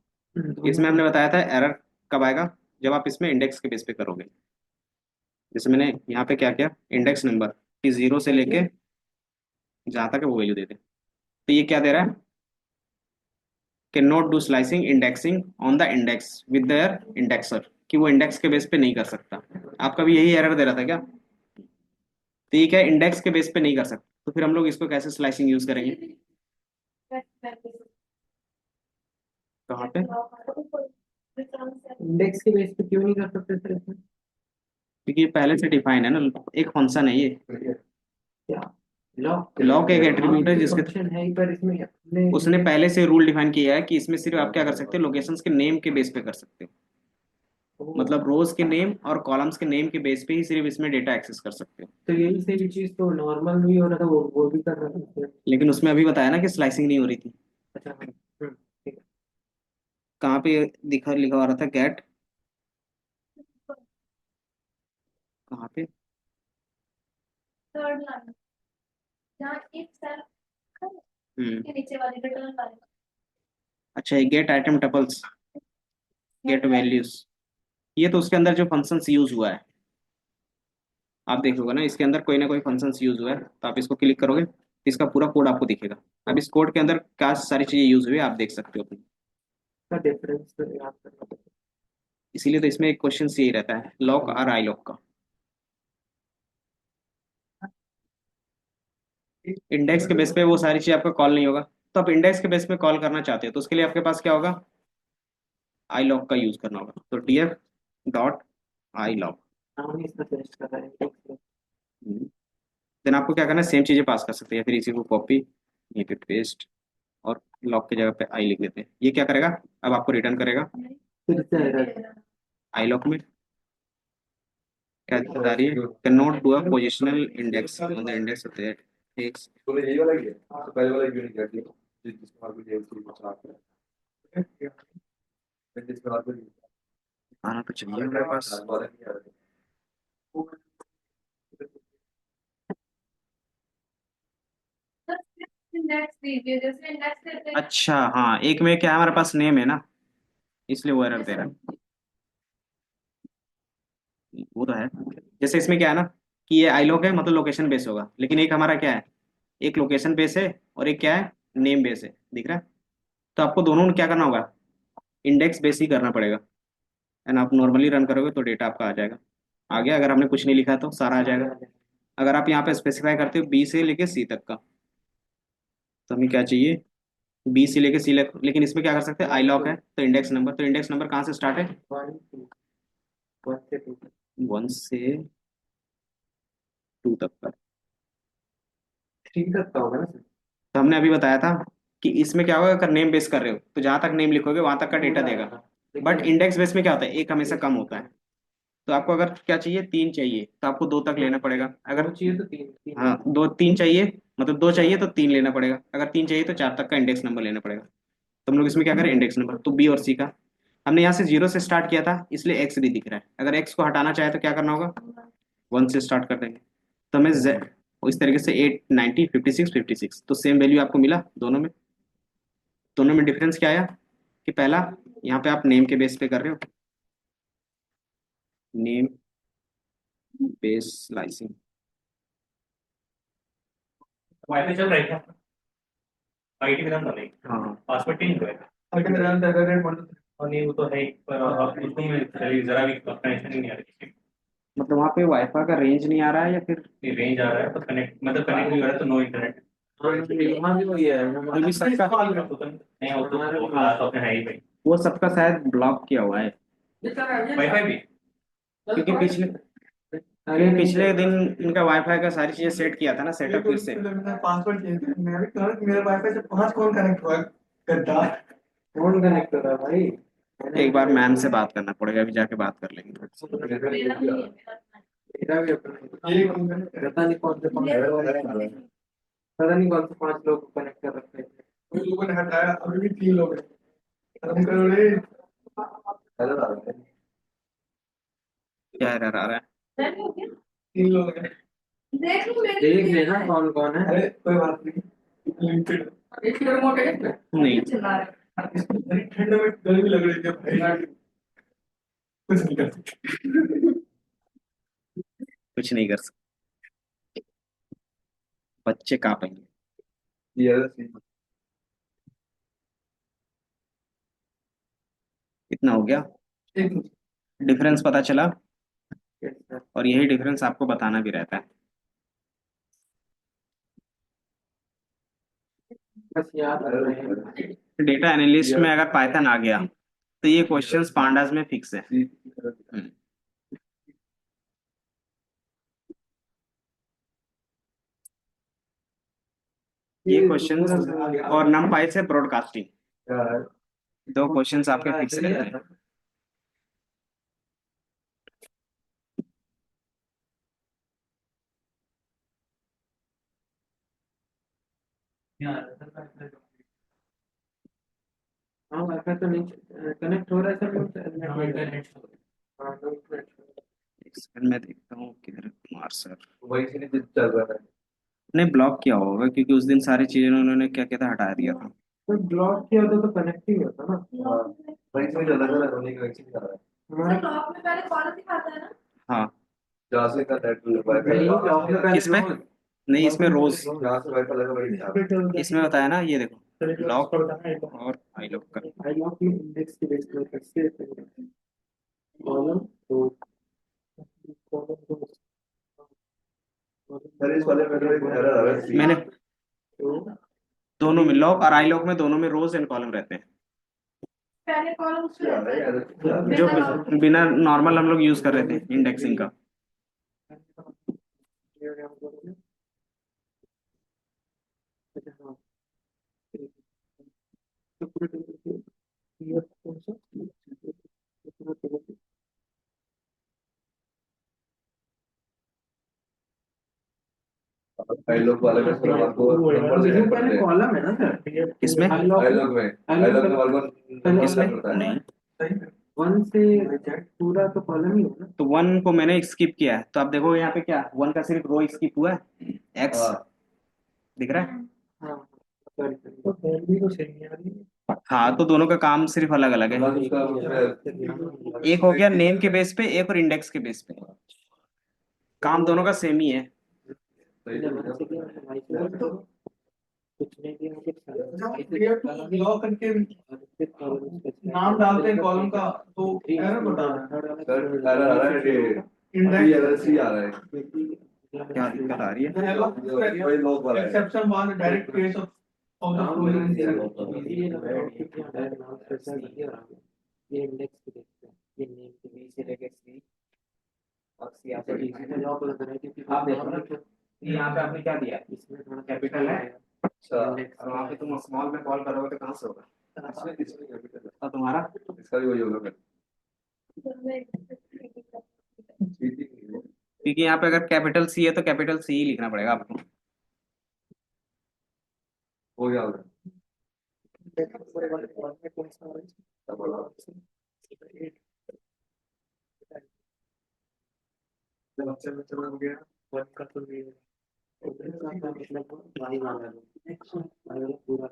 इसमें हमने बताया था एरर कब आएगा, जब आप इसमें इंडेक्स के बेस पे करोगे। जैसे मैंने यहाँ पे क्या किया, इंडेक्स नंबर कि 0 से लेके जहाँ तक है वो वैल्यू दे दे। तो ये क्या दे रहा है, can not do slicing indexing on the index with their indexer, कि वो इंडेक्स के बेस पे नहीं कर सकता। आपका भी यही एरर दे रहा था क्या? तो ये क्या है, इंडेक्स के बेस पे नहीं कर सकता, तो फिर हम लोग इसको कैसे स्लाइसिंग यूज करेंगे, कहाँ पे? इंडेक्स के बेस पे क्यों नहीं कर सकते सर इसमें? क्योंकि ये पहले से डिफाइन है ना, एक फंक्शन है ये। क्या लॉक? लॉक एक एट्रीब्यूट है जिसके फंक्शन है ही, पर इसमें हमने उसने पहले से रूल डिफाइन किया है कि इसमें सिर्फ आप क्या कर सकते हो, लोकेशंस के नेम के बेस पे कर सकते हो। मतलब रोज के नेम और कॉलम्स के नेम के बेस पे ही सिर्फ इसमें डेटा एक्सेस कर सकते हो। तो यही सेम चीज तो नॉर्मल भी हो रहा था, वो भी कर रहा था। लेकिन उसमें अभी बताया ना कि स्लाइसिंग नहीं हो रही थी। अच्छा ठीक है। कहाँ पे दिखा, लिखा हुआ रहा था गेट, कहाँ पे? थर्ड लाइन जहाँ एक सेल हम्म, के नीचे वाली रिटर्न वाली। अच्छा, get item tuples, get values, ये तो उसके अंदर जो फंक्शंस यूज हुआ है, आप देखोगे ना इसके अंदर कोई ना कोई फंक्शंस यूज हुआ है, तो आप इसको क्लिक करोगे तो इसका पूरा कोड आपको दिखेगा। अब इस कोड के अंदर क्या सारी चीजें यूज हुई है आप देख सकते हो अपनी। का डिफरेंस तो याद करना पड़ेगा। इसीलिए तो इसमें एक क्वेश्चन यही रहता है, लॉक और आई लॉक का। इंडेक्स के बेस पे वो सारी चीज आपका कॉल नहीं होगा, तो आप इंडेक्स के बेस पे कॉल करना चाहते हो तो उसके लिए आपके पास क्या होगा, आई लॉक का यूज करना होगा। तो df डॉट आई लॉक, हम इसका टेस्ट कर रहे हैं इंडेक्स में। देन आपको क्या करना है, सेम चीजें पास कर सकते हैं, या फिर इसी को कॉपी, यहीं पे पेस्ट, और लॉक की जगह पे आई लिख देते हैं। ये क्या करेगा, अब आपको रिटर्न करेगा फिर से एरर। आई लॉक में क्या दिक्कत आ रही है, can not do a positional index on the index of that x. तो यही वाला ही है, तो पहले वाला क्यों नहीं किया जिसमें आपको जेल से कुछ आता है, जिसमें आपको आना तो चाहिए हमारे पास। इंडेक्स दीजिए जैसे इंडेक्स देते हैं। अच्छा हाँ, एक में क्या है, हमारे पास नेम है ना, इसलिए वो एरर दे रहा है। वो तो है। जैसे इसमें क्या है ना कि ये आईलॉग है, मतलब लोकेशन बेस होगा, लेकिन एक हमारा क्या है, एक लोकेशन बेस है और एक क्या है, नेम बेस है, दिख रहा है। तो आपको दोनों में क्या करना होगा, इंडेक्स बेस ही करना पड़ेगा। एंड आप नॉर्मली रन करोगे तो डेटा आपका आ जाएगा। आ गया, अगर आपने कुछ नहीं लिखा तो सारा आ जाएगा। अगर आप यहाँ पे स्पेसिफाई करते हो बी से लेके सी तक का, तो हमें क्या चाहिए, बी से लेके सी तक, लेकिन इसमें क्या कर सकते हैं, आई लॉक है तो इंडेक्स नंबर, तो इंडेक्स नंबर कहाँ से स्टार्ट है, 1 से 2 तक का। 3 तक का होगा ना सर? तो हमने अभी बताया था कि इसमें क्या होगा, अगर नेम बेस कर रहे हो तो जहां तक नेम लिखोगे वहां तक का डेटा देगा। बट इंडेक्स बेस में क्या होता है, एक हमेशा कम होता है। तो आपको अगर क्या चाहिए, 3 चाहिए तो आपको 2 तक लेना पड़ेगा। अगर चाहिए तो 3 हाँ, 2 3 चाहिए, मतलब 2 चाहिए तो 3 लेना पड़ेगा। अगर 3 चाहिए तो 4 तक का इंडेक्स नंबर लेना पड़ेगा। तो हम लोग इसमें क्या करें, इंडेक्स नंबर, तो बी और सी का हमने यहाँ से 0 से स्टार्ट किया था, इसलिए एक्स डी दिख रहा है। अगर एक्स को हटाना चाहे तो क्या करना होगा, 1 से स्टार्ट कर देंगे। तो हमें इस तरीके से 8 90 56 56, तो सेम वैल्यू आपको मिला दोनों में। दोनों में डिफरेंस क्या आया कि पहला, यहाँ पे आप नेम के बेस पे कर रहे हो, नेम बेस स्लाइसिंग। वाईफाई चल रहा है क्या? आईटी में नाम डालेंगे, हाँ, पासवर्ड चेंज करेगा। अगर मेरा अंदर रेड वन और नहीं वो तो है ही, पर अब उसमें में चलिए जरा भी कनेक्शन ही नहीं आ रही। मतलब वहाँ पे वाईफाई का रेंज नहीं आ रहा है या फिर ये रेंज आ रहा है पर कनेक्ट मतलब कनेक्ट नहीं हो रहा है, तो नो इंटरनेट। वहाँ भी वही है अभी सबका, नहीं वो तो बात तो है ही भाई। वो सबका शायद ब्लॉक किया हुआ है। वाईफाई भी क्योंकि पिछले दिन इनका वाईफाई का सारी चीजें सेट किया था ना, सेटअप फिर से। मैंने पासवर्ड चेंज किया, मैं भी कहा कि मेरे वाईफाई से 5 कौन कनेक्ट हुआ है, गद्दार। कौन कनेक्ट हो रहा है भाई? एक बार मैम से बात करना पड़ेगा, अभी जाके बात कर लेंगे थोड़ी सी। मेरा नहीं है, मेरा मेरा भी अपना ये कौन कनेक्ट पता नहीं कौन से पता नहीं कौन से 5 लोग कनेक्ट कर रखे थे। उन लोगों ने हटाया, अभी भी 3 लोग हैं। खत्म करो रे। क्या एरर आ रहा है, नहीं हो गया। 3 लोग हैं। देख लो मेरे देख लेना कौन कौन है। अरे कोई बात नहीं, लिमिटेड। एक रिमोट है क्या? नहीं चला रहे। इसमें बड़ी ठंड में गर्मी लग रही थी भाई, कुछ नहीं कर सकते। कुछ नहीं कर सकते, बच्चे कहाँ पाएंगे। कितना हो गया, एक डिफरेंस पता चला। और यही डिफरेंस आपको बताना भी रहता है। बस याद रख रहे हैं। डेटा एनालिस्ट में अगर पाइथन आ गया तो ये क्वेश्चंस पांडास में फिक्स है। ये क्वेश्चंस और नमपाई से ब्रॉडकास्टिंग, दो क्वेश्चंस आपके फिक्स रहते हैं। हाँ वाईफाई तो नहीं कनेक्ट हो रहा है सर। इंटरनेट हाँ तो एक सेकंड में देखता हूँ किधर है कुमार सर। वही से चल रहा है। ने ब्लॉक किया होगा क्योंकि उस दिन सारी चीजें उन्होंने क्या क्या था हटा दिया था। तो ब्लॉक किया तो कनेक्ट ही होता ना। लॉक वही से चला था रोने का वैसे चला रहा है। में पहले कॉलम दिखाता है ना। हाँ, जहाँ से का नेट वाईफाई लॉक में पहले किसमें, नहीं इसमें रोज, जहाँ से वाईफाई लगा वही था। इसमें बताया ना, ये देखो लॉक और आई लॉक का। आई लॉक में इंडेक्स के बेस पर कैसे कॉलम तो कॉलम सर इस वाले में तो एक एरर आ रहा है। मैंने तो दोनों में, लॉक और आई लॉक में दोनों में रोज एंड कॉलम रहते हैं। पहले कॉलम उसमें क्या रहता है है। यार? जो बिना नॉर्मल हम लोग यूज कर रहे थे इंडेक्सिंग का। आई लोग वाले में सिर्फ आपको नंबर देने पड़ते हैं। कॉलम है ना सर किसमें, आई लोग में नंबर किसमें, देना पड़ता है। नहीं, 1 से रिजेक्ट पूरा तो कॉलम ही है ना। तो 1 को मैंने स्किप किया है, तो आप देखो यहाँ पे क्या 1 का सिर्फ रो स्किप हुआ है, एक्स हाँ दिख रहा है। हाँ सॉरी तो फैमिली को सही नहीं आ रही है। हाँ, तो दोनों का काम सिर्फ अलग अलग है। अलग उसका उसमें एक हो गया नेम के बेस पे, एक और इंडेक्स के बेस पे। काम दोनों का सेम ही है। सही है। लॉ करके नाम डालते हैं कॉलम का तो एरर बता रहा है। सर एरर आ रहा है ये PLC आ रहा है। क्या दिक्कत आ रही है? वही लॉक वाला है। Exception was a direct case of the fluent. ये इंडेक्स पे देखते हैं, ये नेम के बी से लेके सी और सी यहाँ पे इसमें लॉक लग रहा है क्योंकि आप देखो ना, यहाँ पे आपने क्या दिया? इसमें थोड़ा कैपिटल है, अच्छा और वहाँ पे तुम स्मॉल में कॉल करोगे तो कहाँ से होगा? इसमें कैपिटल और तुम्हारा इसका भी वही होगा फिर। क्योंकि यहाँ पे अगर कैपिटल सी है तो कैपिटल सी ही लिखना पड़ेगा आपको। हो गया होगा। चलो हो गया। वन का तो ये मतलब वाई वाला है पूरा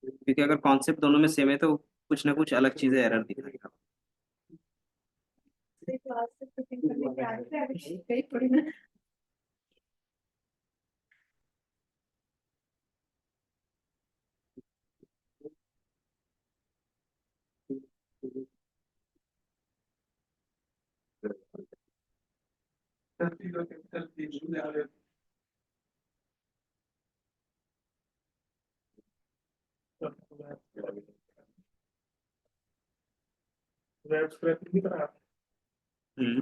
क्योंकि अगर कॉन्सेप्ट दोनों में सेम है तो कुछ ना कुछ अलग चीजें एरर दिखाएगा। क्लास से कुकिंग करने के आगे अभी कहीं थोड़ी ना वेब स्क्रैपिंग की तरह हम्म।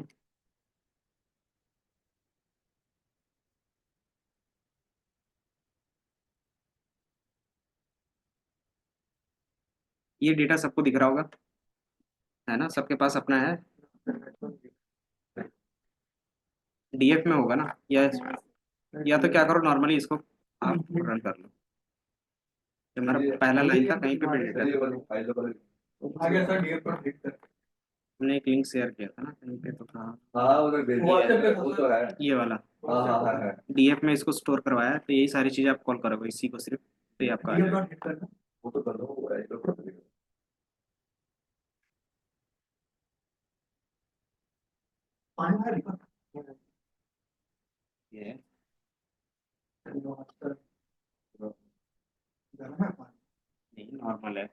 ये डेटा सबको दिख रहा होगा, है ना? सबके पास अपना है। डीएफ में होगा ना, या तो क्या करो, नॉर्मली इसको आप रन कर लो। जो मेरा पहला लाइन था कहीं पे भी डेटा था। आगे सर डीएफ पर क्लिक कर हमने एक लिंक शेयर किया था ना कहीं पे, तो था हाँ उधर भेज दिया WhatsApp पे है, वो तो है। ये वाला। हाँ हाँ हाँ है। डीएफ में इसको स्टोर करवाया है, तो यही सारी चीजें आप कॉल करोगे इसी को सिर्फ, तो ये आपका आ डीएफ जाएगा। पर क्लिक करना वो तो कर दो, वो है, तो कर दो। पानी भर लिखा ये है। गर्म है पानी नहीं, नॉर्मल है।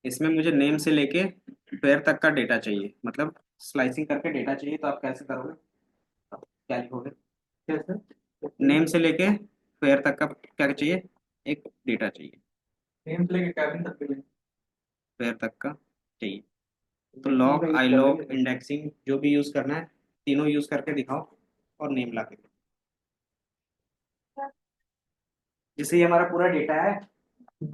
इसमें मुझे नेम से लेके पेयर तक का डेटा चाहिए, मतलब स्लाइसिंग करके डेटा चाहिए, तो आप कैसे करोगे? आप क्या लिखोगे? कैसे नेम से लेके पेयर तक का क्या चाहिए? एक डेटा चाहिए, नेम से लेके कैबिन तक के लिए पेयर तक का चाहिए। तो लॉग, आई लॉग, इंडेक्सिंग जो भी यूज करना है, तीनों यूज करके दिखाओ और नेम ला के दो। जैसे ये हमारा पूरा डेटा है,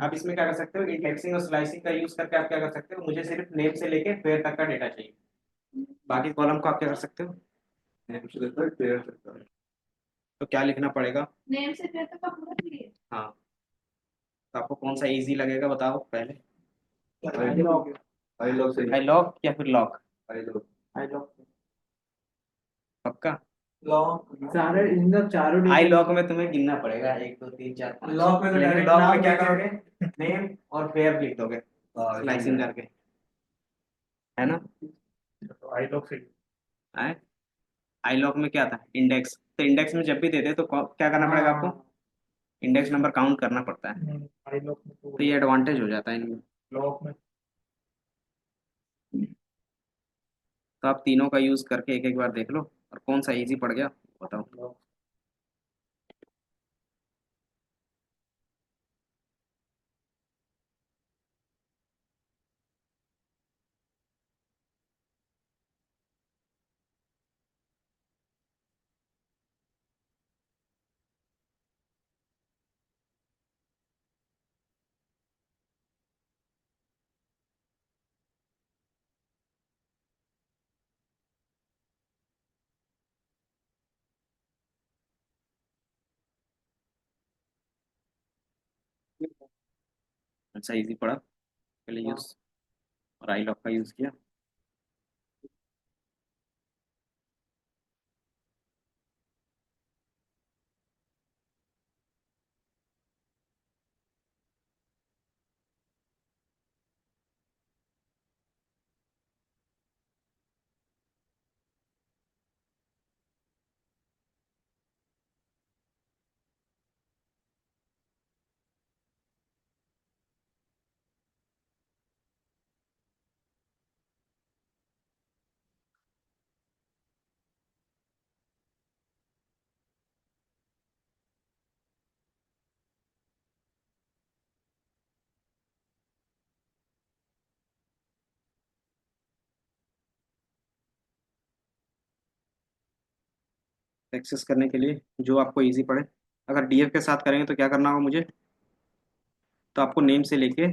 आप इसमें क्या कर सकते हो, इंडेक्सिंग और स्लाइसिंग का यूज करके आप क्या कर सकते हो, मुझे सिर्फ नेम से लेके पेयर तक का डेटा चाहिए, बाकी कॉलम को आप क्या कर सकते हो? नेम से लेकर पेयर सकता है। तो क्या लिखना पड़ेगा? नेम से फिर तो का पूरा चाहिए। हाँ, तो आपको कौन सा इजी लगेगा बताओ पहले, आई लॉग सही आई है। लॉग या फिर log? I log I log पक्का? लॉग सारे इन चारों आई लॉग में तुम्हें गिनना पड़ेगा 1 2 3 4 5, लॉग में तो लेकिन डायरेक्ट लॉग नाम में क्या देके करोगे, नेम और पेयर लिख दोगे स्लाइसिंग करके, है ना? आई लॉग से आए, आई लॉग में क्या था, इंडेक्स, तो इंडेक्स में जब भी देते तो क्या करना पड़ेगा आपको? इंडेक्स नंबर काउंट करना पड़ता है, आई लॉग में तो ये एडवांटेज हो जाता है इनमें। लॉग में तो आप तीनों का यूज करके एक एक बार देख लो, और कौन सा इजी पड़ गया बताओ। अच्छा इजी पड़ा, पहले यूज और आई लॉग का यूज किया। एक्सेस करने के लिए जो आपको इजी पड़े। अगर डीएफ के साथ करेंगे तो क्या करना होगा मुझे, तो आपको नेम से लेके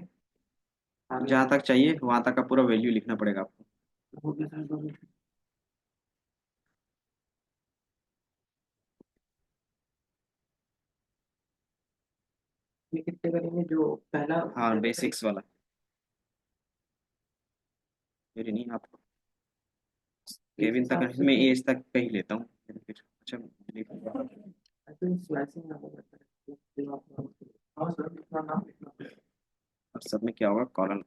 जहाँ तक चाहिए वहाँ तक का पूरा वैल्यू लिखना पड़ेगा आपको। ये कितने करेंगे जो पहला? हाँ बेसिक्स वाला, मेरी नहीं आप केविन तक, मैं एज तक का ही लेता हूँ फिर। अच्छा स्लाइसिंग ना होता है। हाँ सर, इतना नाम लिखना पड़ेगा। और सब में क्या होगा, कॉलम।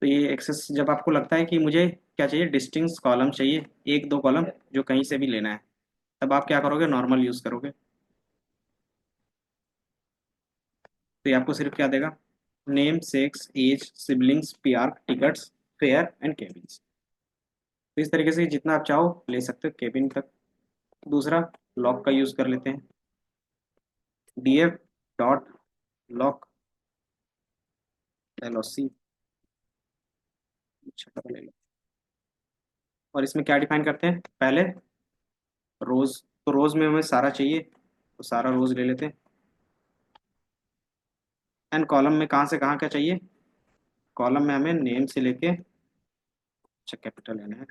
तो ये एक्सेस जब आपको लगता है कि मुझे क्या चाहिए, डिस्टिंक्ट कॉलम चाहिए, एक दो कॉलम जो कहीं से भी लेना है, तब आप क्या करोगे, नॉर्मल यूज़ करोगे। तो ये आपको सिर्फ क्या देगा, name, sex, age, siblings, PR, tickets, fare and cabins. तो इस तरीके से जितना आप चाहो ले सकते हो केबिन तक। दूसरा लॉक का यूज़ कर लेते हैं, df.lock LOC। ले लो। और इसमें क्या डिफाइन करते हैं, पहले रोज, तो रोज में हमें सारा चाहिए तो सारा रोज ले लेते हैं। एंड कॉलम में कहाँ से कहाँ क्या चाहिए, कॉलम में हमें नेम से लेके, अच्छा कैपिटल लेना है,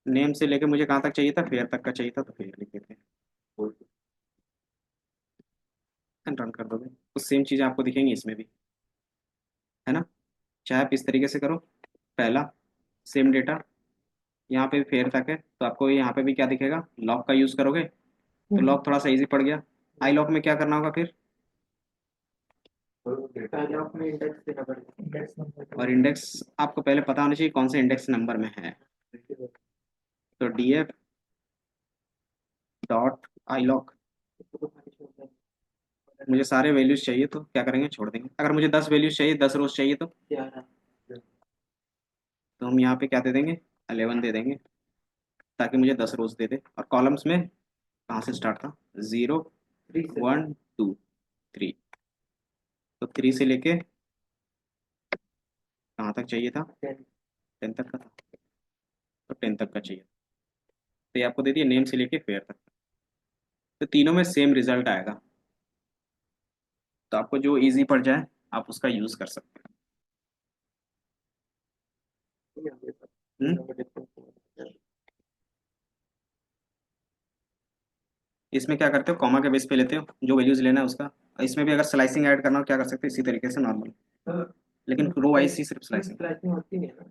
नेम से लेके मुझे कहाँ तक चाहिए था, फेयर तक का चाहिए था, तो फेयर लिख देते हैं एंड रन कर दोगे तो सेम चीज़ें आपको दिखेंगी इसमें भी, है ना। चाहे आप इस तरीके से करो, पहला सेम डेटा, यहाँ पे भी फेयर तक है तो आपको यहाँ पे भी क्या दिखेगा, लॉक का यूज़ करोगे तो लॉक थोड़ा सा इजी पड़ गया। आई लॉक में क्या करना होगा फिर, पहले अपने इंडेक्स देना पड़ेगा। इंडेक्स नंबर और इंडेक्स आपको पहले पता होना चाहिए कौन से इंडेक्स नंबर में है। तो df.ilog, मुझे सारे वैल्यूज चाहिए तो क्या करेंगे, छोड़ देंगे। अगर मुझे 10 वैल्यूज चाहिए, 10 रोज चाहिए तो हम यहाँ पे क्या दे देंगे, 11 दे देंगे, ताकि मुझे 10 रोज दे दे। और कॉलम्स में कहाँ से स्टार्ट था, 0 1 2 3, तो 3 से लेके कहाँ तक चाहिए था, 10 तक का था, तो 10 तक का चाहिए। तो ये आपको दे दिया नेम से लेके फेयर तक, तो तीनों में सेम रिजल्ट आएगा। तो आपको जो इजी पड़ जाए आप उसका यूज़ कर सकते हैं। इसमें क्या करते हो, कॉमा के बेस पे लेते हो जो वैल्यूज लेना है उसका। इसमें भी अगर स्लाइसिंग ऐड करना हो क्या कर सकते हो, इसी तरीके से नॉर्मल, लेकिन रो वाइज ही सिर्फ स्लाइसिंग, स्लाइसिंग होती है ना?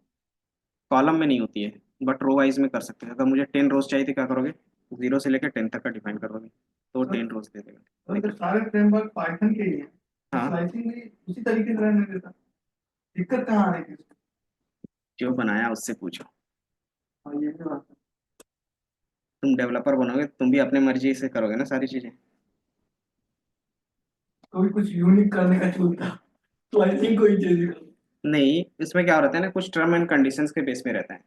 कॉलम में नहीं होती है, बट रो वाइज में कर सकते हैं। अगर मुझे 10 रोज चाहिए तो क्या करोगे, 0 से लेकर 10 तक का डिफाइन करोगे तो 10 रोज दे देगा। तो सारे फ्रेमवर्क पाइथन के ही हैं, हाँ स्लाइसिंग भी उसी तरीके से रहने देता, दिक्कत कहाँ आ रही थी? जो बनाया उससे पूछो, हाँ ये भी बात है। तुम डेवलपर बनोगे तुम भी अपने मर्जी से करोगे ना सारी चीजें। कोई कुछ यूनिक करने का चूलता, स्लाइसिंग कोई चीज का। नहीं, इसमें क्या रहता है ना, कुछ टर्म एंड कंडीशंस के बेस पे रहता है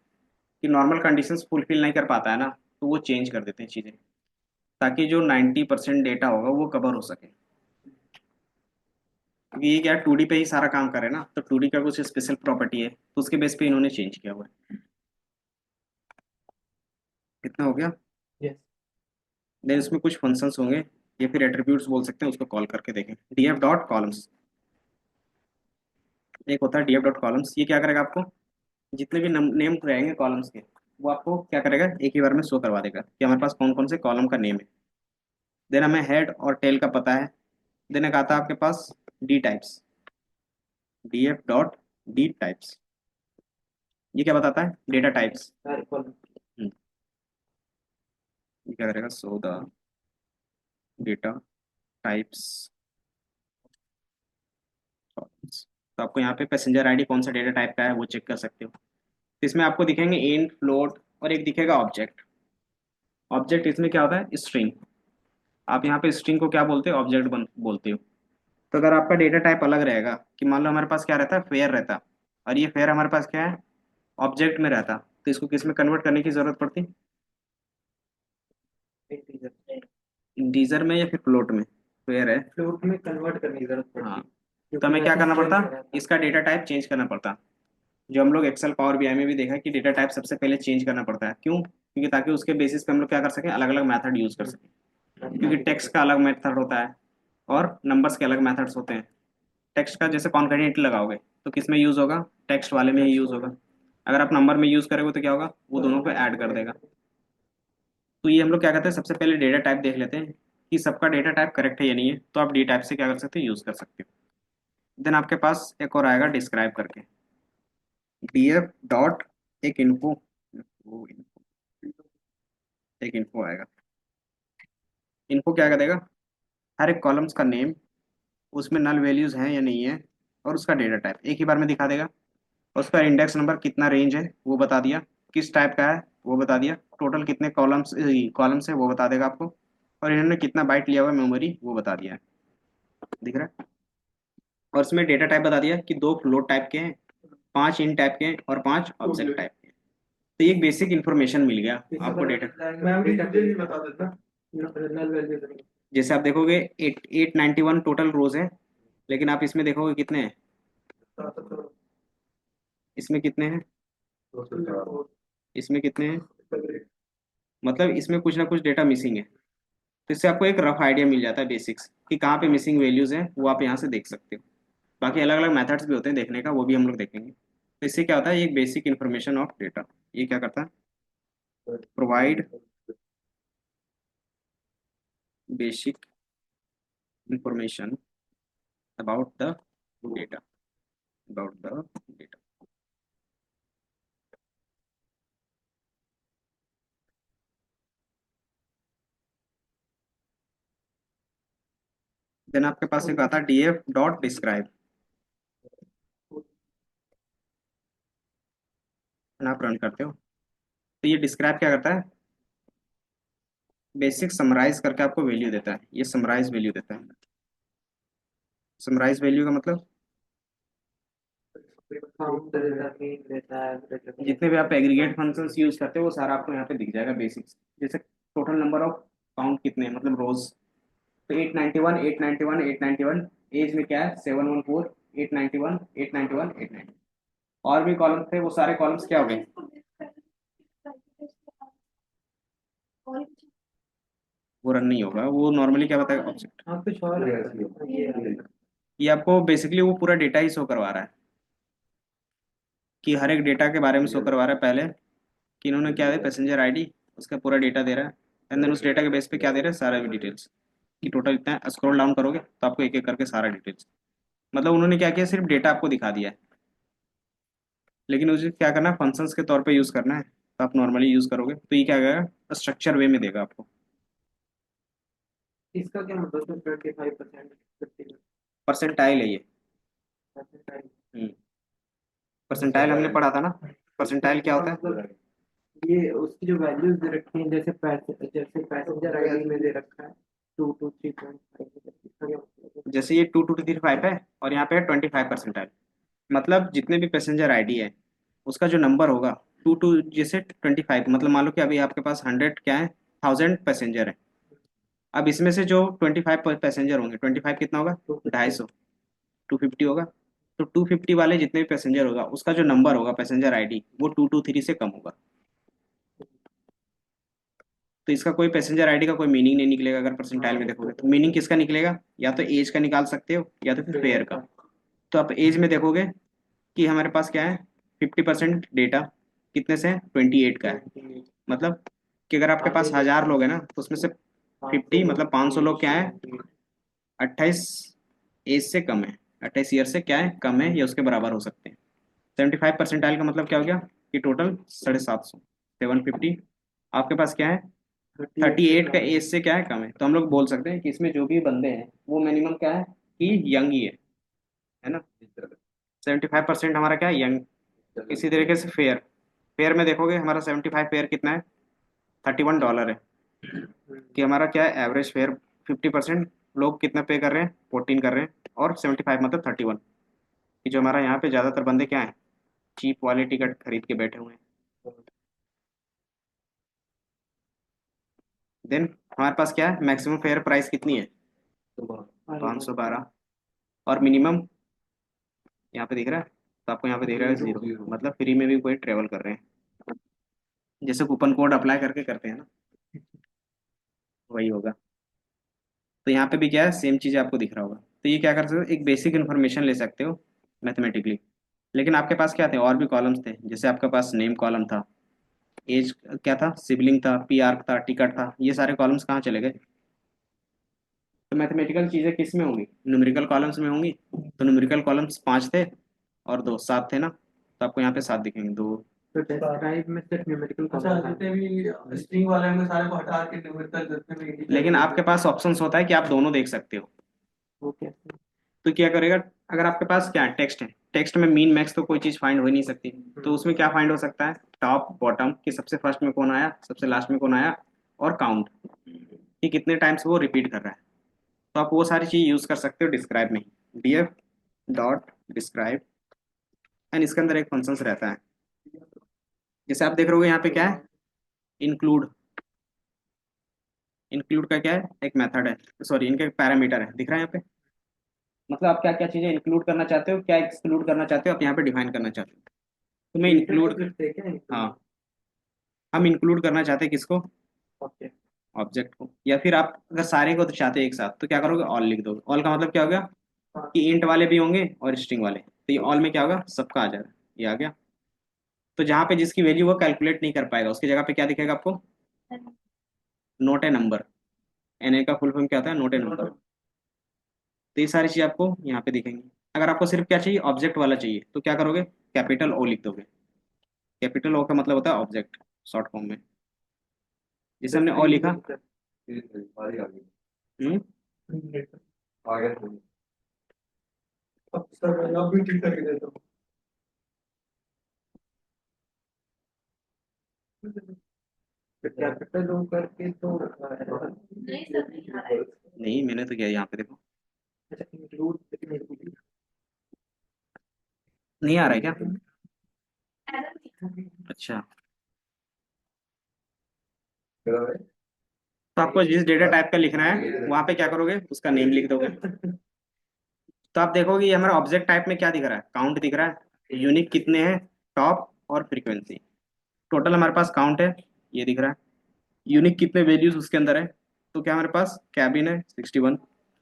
कि नॉर्मल कंडीशंस फुलफिल नहीं कर पाता है ना, तो वो चेंज कर देते हैं चीजें, ताकि जो 90% डेटा होगा वो कवर हो सके। क्योंकि ये क्या 2D पे ही सारा काम करे ना, तो 2D का कुछ स्पेशल प्रॉपर्टी है तो उसके बेस पे इन्होंने चेंज किया हुआ है। कितना हो गया, यस। देन इसमें कुछ फंक्शंस होंगे या फिर एट्रीब्यूट्स बोल सकते हैं, उसको कॉल करके देखें। df डॉट कॉलम्स, एक होता है df डॉट कॉलम्स, ये क्या करेगा, आपको जितने भी नेम रहेंगे कॉलम्स के वो आपको क्या करेगा, एक ही बार में शो करवा देगा कि हमारे पास कौन कौन से कॉलम का नेम है। देन हमें हेड और टेल का पता है। देन एक आता है आपके पास D types, df dot D types, ये क्या बताता है, डेटा टाइप्स। सारे कॉलम। ये क्या करेगा, सो द डेटा टाइप्स। तो आपको यहाँ पे पैसेंजर आईडी कौन सा डेटा टाइप का है वो चेक कर सकते हो। तो इसमें आपको दिखेंगे इंट, फ्लोट और एक दिखेगा ऑब्जेक्ट। ऑब्जेक्ट इसमें क्या होता है, स्ट्रिंग। आप यहाँ पे स्ट्रिंग को क्या बोलते हो, ऑब्जेक्ट बोलते हो। तो अगर आपका डेटा टाइप अलग रहेगा, कि मान लो हमारे पास क्या रहता है, फेयर रहता, और ये फेयर हमारे पास क्या है, ऑब्जेक्ट में रहता, तो इसको किस में कन्वर्ट करने की जरूरत पड़ती, इंटीजर। इंटीजर में या फिर फ्लोट में। फेयर है। फ्लोट में कन्वर्ट करने की जरूरत पड़ती हाँ, है, तो क्योंकि हमें क्या वैसे करना स्ट्रिंग पड़ता, में रहता है। इसका डेटा टाइप चेंज करना पड़ता। जो हम लोग एक्सेल पावर बीआई में भी देखा है कि डेटा टाइप सबसे पहले चेंज करना पड़ता है। क्यों? क्योंकि ताकि उसके बेसिस पे हम लोग क्या कर सकें, अलग अलग मेथड यूज कर सकें। क्योंकि टेक्स्ट का अलग मेथड होता है और नंबर्स के अलग मेथड्स होते हैं। टेक्स्ट का जैसे कॉन्केटेनेट लगाओगे तो किस में यूज होगा, टेक्स्ट वाले में ही यूज होगा। अगर आप नंबर में यूज करोगे तो क्या होगा, वो दोनों को ऐड कर देगा। तो ये हम लोग क्या करते हैं, सबसे पहले डेटा टाइप देख लेते हैं कि सबका डेटा टाइप करेक्ट है या नहीं है, तो आप डी टाइप से क्या कर सकते हो, यूज कर सकते हो। देन आपके पास एक और आएगा डिस्क्राइब करके, डीएफ डॉट एक इन्फो, एक इन्फो आएगा। इन्फो क्या कर देगा, हर एक कॉलम्स का नेम, उसमें नल वैल्यूज हैं या नहीं है, और उसका डेटा टाइप एक ही बार में दिखा देगा। उस पर इंडेक्स नंबर कितना रेंज है वो बता दिया, किस टाइप का है वो बता दिया, टोटल कितने कॉलम्स है वो बता देगा आपको, और इन्होंने कितना बाइट लिया हुआ है मेमोरी वो बता दिया है। दिख रहा है? और उसमें डेटा टाइप बता दिया कि 2 फ्लोट टाइप के हैं, 5 इन टाइप के हैं और 5 ऑब्जेक्ट टाइप के हैं। तो ये एक बेसिक इन्फॉर्मेशन मिल गया आपको डेटा। मैं भी डिटेल नहीं बता देता। नल वैल्यू जैसे आप देखोगे 891 टोटल रोज है, लेकिन आप इसमें देखोगे कितने हैं, इसमें कितने हैं, इसमें कितने हैं, मतलब इसमें कुछ ना कुछ डेटा मिसिंग है। तो इससे आपको एक रफ आइडिया मिल जाता है बेसिक्स कि कहाँ पे मिसिंग वैल्यूज हैं, वो आप यहाँ से देख सकते हो। बाकी अलग अलग मेथड्स भी होते हैं देखने का, वो भी हम लोग देखेंगे। तो इससे क्या होता है, ये एक बेसिक इन्फॉर्मेशन ऑफ डेटा। ये क्या करता है, provide basic information about the data, about the data. Then आपके पास एक आता है डीएफ डॉट डिस्क्राइब, आप रन करते हो तो ये डिस्क्राइब क्या करता है, बेसिक समराइज करके आपको वैल्यू देता है। ये समराइज वैल्यू देता है। समराइज वैल्यू का मतलब काउंट देता है, देता है, जितने भी आप एग्रीगेट फंक्शंस यूज करते हो वो सारा आपको यहाँ पे दिख जाएगा बेसिक्स। जैसे टोटल नंबर ऑफ काउंट कितने हैं, मतलब रोज, तो 891 891 891, एज में क्या है 714, 891 891 891, और भी कॉलम थे, वो सारे कॉलम्स क्या हो गए, वो रन नहीं होगा। वो नॉर्मली क्या बताएगा, ऑब्जेक्ट। हाँ कुछ और ये ये आपको बेसिकली वो पूरा डेटा ही शो करवा रहा है कि हर एक डेटा के बारे में शो करवा रहा है पहले, कि इन्होंने क्या है, पैसेंजर आईडी, उसका पूरा डेटा दे रहा है। एंड देन उस डेटा के बेस पे क्या दे रहा है, सारा डिटेल्स कि टोटल इतना है। स्क्रॉल डाउन करोगे तो आपको एक एक करके सारा डिटेल्स, मतलब उन्होंने क्या किया, सिर्फ डेटा आपको दिखा दिया है, लेकिन उसे क्या करना है, फंक्शंस के तौर पे यूज करना है। तो आप नॉर्मली यूज करोगे तो ये क्या करेगा, स्ट्रक्चर वे में देगा आपको। इसका क्या मतलब है, 25%, 50%? परसेंटाइल है ये। परसेंटाइल हमने पढ़ा था ना, परसेंटाइल क्या होता है, मतलब ये उसकी जो वैल्यूज दे रखी हैं, जैसे पैसेंजर आईडी में दे रखा है 223.5, इसका क्या मतलब है? जैसे ये 2 2 3 5 है और यहाँ पे है 25%। मतलब जितने भी पैसेंजर आईडी है उसका जो नंबर होगा, 2 2 जैसे 25, मतलब मान लो कि अभी आपके पास 100 क्या है, 1000 पैसेंजर है। अब इसमें से जो 25 पैसेंजर होंगे, 25 कितना होगा, 250, 250 होगा। तो 250 वाले जितने भी पैसेंजर होगा उसका जो नंबर होगा पैसेंजर आईडी, वो 223 से कम होगा। तो इसका कोई पैसेंजर आईडी का कोई मीनिंग नहीं निकलेगा अगर परसेंटाइल में देखोगे। तो मीनिंग किसका निकलेगा, या तो एज का निकाल सकते हो या तो फिर फेयर का। तो आप एज में देखोगे कि हमारे पास क्या है, 50% डेटा कितने से 28 का है। मतलब कि अगर आपके पास 1000 लोग हैं ना, तो उसमें से 50 मतलब 500 लोग क्या है, 28 एज से कम है, 28 ईयर से क्या है, कम है या उसके बराबर हो सकते हैं। 75 परसेंटाइल का मतलब क्या हो गया कि टोटल 750, 750 आपके पास क्या है, 38 का एज से क्या है, कम है। तो हम लोग बोल सकते हैं कि इसमें जो भी बंदे हैं वो मिनिमम क्या है कि यंग ही है ना। 75% हमारा क्या है, यंग। इसी तरीके से फेयर, फेयर में देखोगे हमारा 75 फेयर कितना है, $31 है। कि हमारा क्या है, एवरेज फेयर 50% लोग कितना पे कर रहे हैं, 14 कर रहे हैं, और 75 मतलब 31, कि जो हमारा यहाँ पे ज़्यादातर बंदे क्या है, चीप वाले टिकट खरीद के बैठे हुए हैं। देन हमारे पास क्या है, मैक्सिमम फेयर प्राइस कितनी है, 512 और मिनिमम यहाँ पे दिख रहा है, तो आपको यहाँ पे दिख रहा है 0, मतलब फ्री में भी कोई ट्रेवल कर रहे हैं, जैसे कूपन कोड अप्लाई करके करते हैं ना, वही होगा। तो यहाँ पे भी क्या है, सेम चीज़ आपको दिख रहा होगा। तो ये क्या कर सकते हो, एक बेसिक इन्फॉर्मेशन ले सकते हो मैथमेटिकली। लेकिन आपके पास क्या थे, और भी कॉलम्स थे, जैसे आपके पास नेम कॉलम था, एज क्या था, सिबलिंग था, पी आर था, टिकट था, ये सारे कॉलम्स कहाँ चले गए। तो मैथमेटिकल चीज़ें किस में होंगी, न्यूमेरिकल कॉलम्स में होंगी। तो न्यूमेरिकल कॉलम्स 5 थे और 2 7 थे ना, तो आपको यहाँ पे 7 दिखेंगे, 2। तो डिस्क्राइब में सिर्फ न्यूमेरिकल अच्छा जितने भी स्ट्रिंग वाले होंगे सारे को हटा के न्यूमेरिकल जितने भी लेकिन आपके पास ऑप्शंस होता है कि आप दोनों देख सकते हो। वो कैसे? तो क्या करेगा, अगर आपके पास क्या टेक्स्ट है, टेक्स्ट में मीन मैक्स तो कोई चीज़ फाइंड हो ही नहीं सकती, तो उसमें क्या फाइंड हो सकता है, टॉप बॉटम कि सबसे फर्स्ट में कौन आया, सबसे लास्ट में कौन आया, और काउंट कि कितने टाइम्स वो रिपीट कर रहा है। तो आप वो सारी चीज़ यूज़ कर सकते हो डिस्क्राइब में, df डॉट डिस्क्राइब, एंड इसके अंदर एक फंक्शंस रहता है, जैसे आप देख रहे हो यहाँ पे क्या है, इंक्लूड। इंक्लूड का क्या है, एक मेथड है, सॉरी इनका एक पैरामीटर है, दिख रहा है यहाँ पे। मतलब आप क्या क्या चीज़ें इंक्लूड करना चाहते हो, क्या एक्सक्लूड करना चाहते हो, आप यहाँ पे डिफाइन करना चाहते हो। तो मैं इंक्लूड, हाँ हम इंक्लूड करना चाहते हैं किसको, ओके। ऑब्जेक्ट को, या फिर आप अगर सारे को तो चाहते हैं एक साथ, तो क्या करोगे, ऑल लिख दोगे। ऑल का मतलब क्या हो गया कि इंट वाले भी होंगे और स्ट्रिंग वाले, तो ये ऑल में क्या होगा, सबका आ जाएगा, ये आ गया। तो जहाँ पे जिसकी वैल्यू वो कैलकुलेट नहीं कर पाएगा, उसकी जगह पे क्या दिखेगा आपको, not a number. N A का फुल फॉर्म क्या होता है, नोट ए नंबर। तो ये सारी चीज़ आपको यहाँ पे दिखेंगी। अगर आपको सिर्फ क्या चाहिए, ऑब्जेक्ट वाला चाहिए, तो क्या करोगे, कैपिटल ओ लिख दोगे। कैपिटल ओ का मतलब होता है ऑब्जेक्ट, शॉर्ट फॉर्म में। जैसे हमने ओ लिखा, हम्म, अब सर अब भी ठीक करके देता हूँ। कैपिटल ओ करके तो नहीं सर नहीं आ रहा है। नहीं मैंने तो किया, यहाँ पे देखो अच्छा इंक्लूड नहीं आ रहा है क्या, एरर दिखा है। अच्छा। तो आपको जिस डेटा टाइप का लिखना है वहाँ पे क्या करोगे, उसका नेम लिख दोगे। तो आप देखोगे ये हमारा ऑब्जेक्ट टाइप में क्या दिख रहा है, काउंट दिख रहा है, यूनिक कितने हैं, टॉप और फ्रीक्वेंसी। टोटल हमारे पास काउंट है, ये दिख रहा है, यूनिक कितने वैल्यूज उसके अंदर है, तो क्या हमारे पास कैबिन है 61,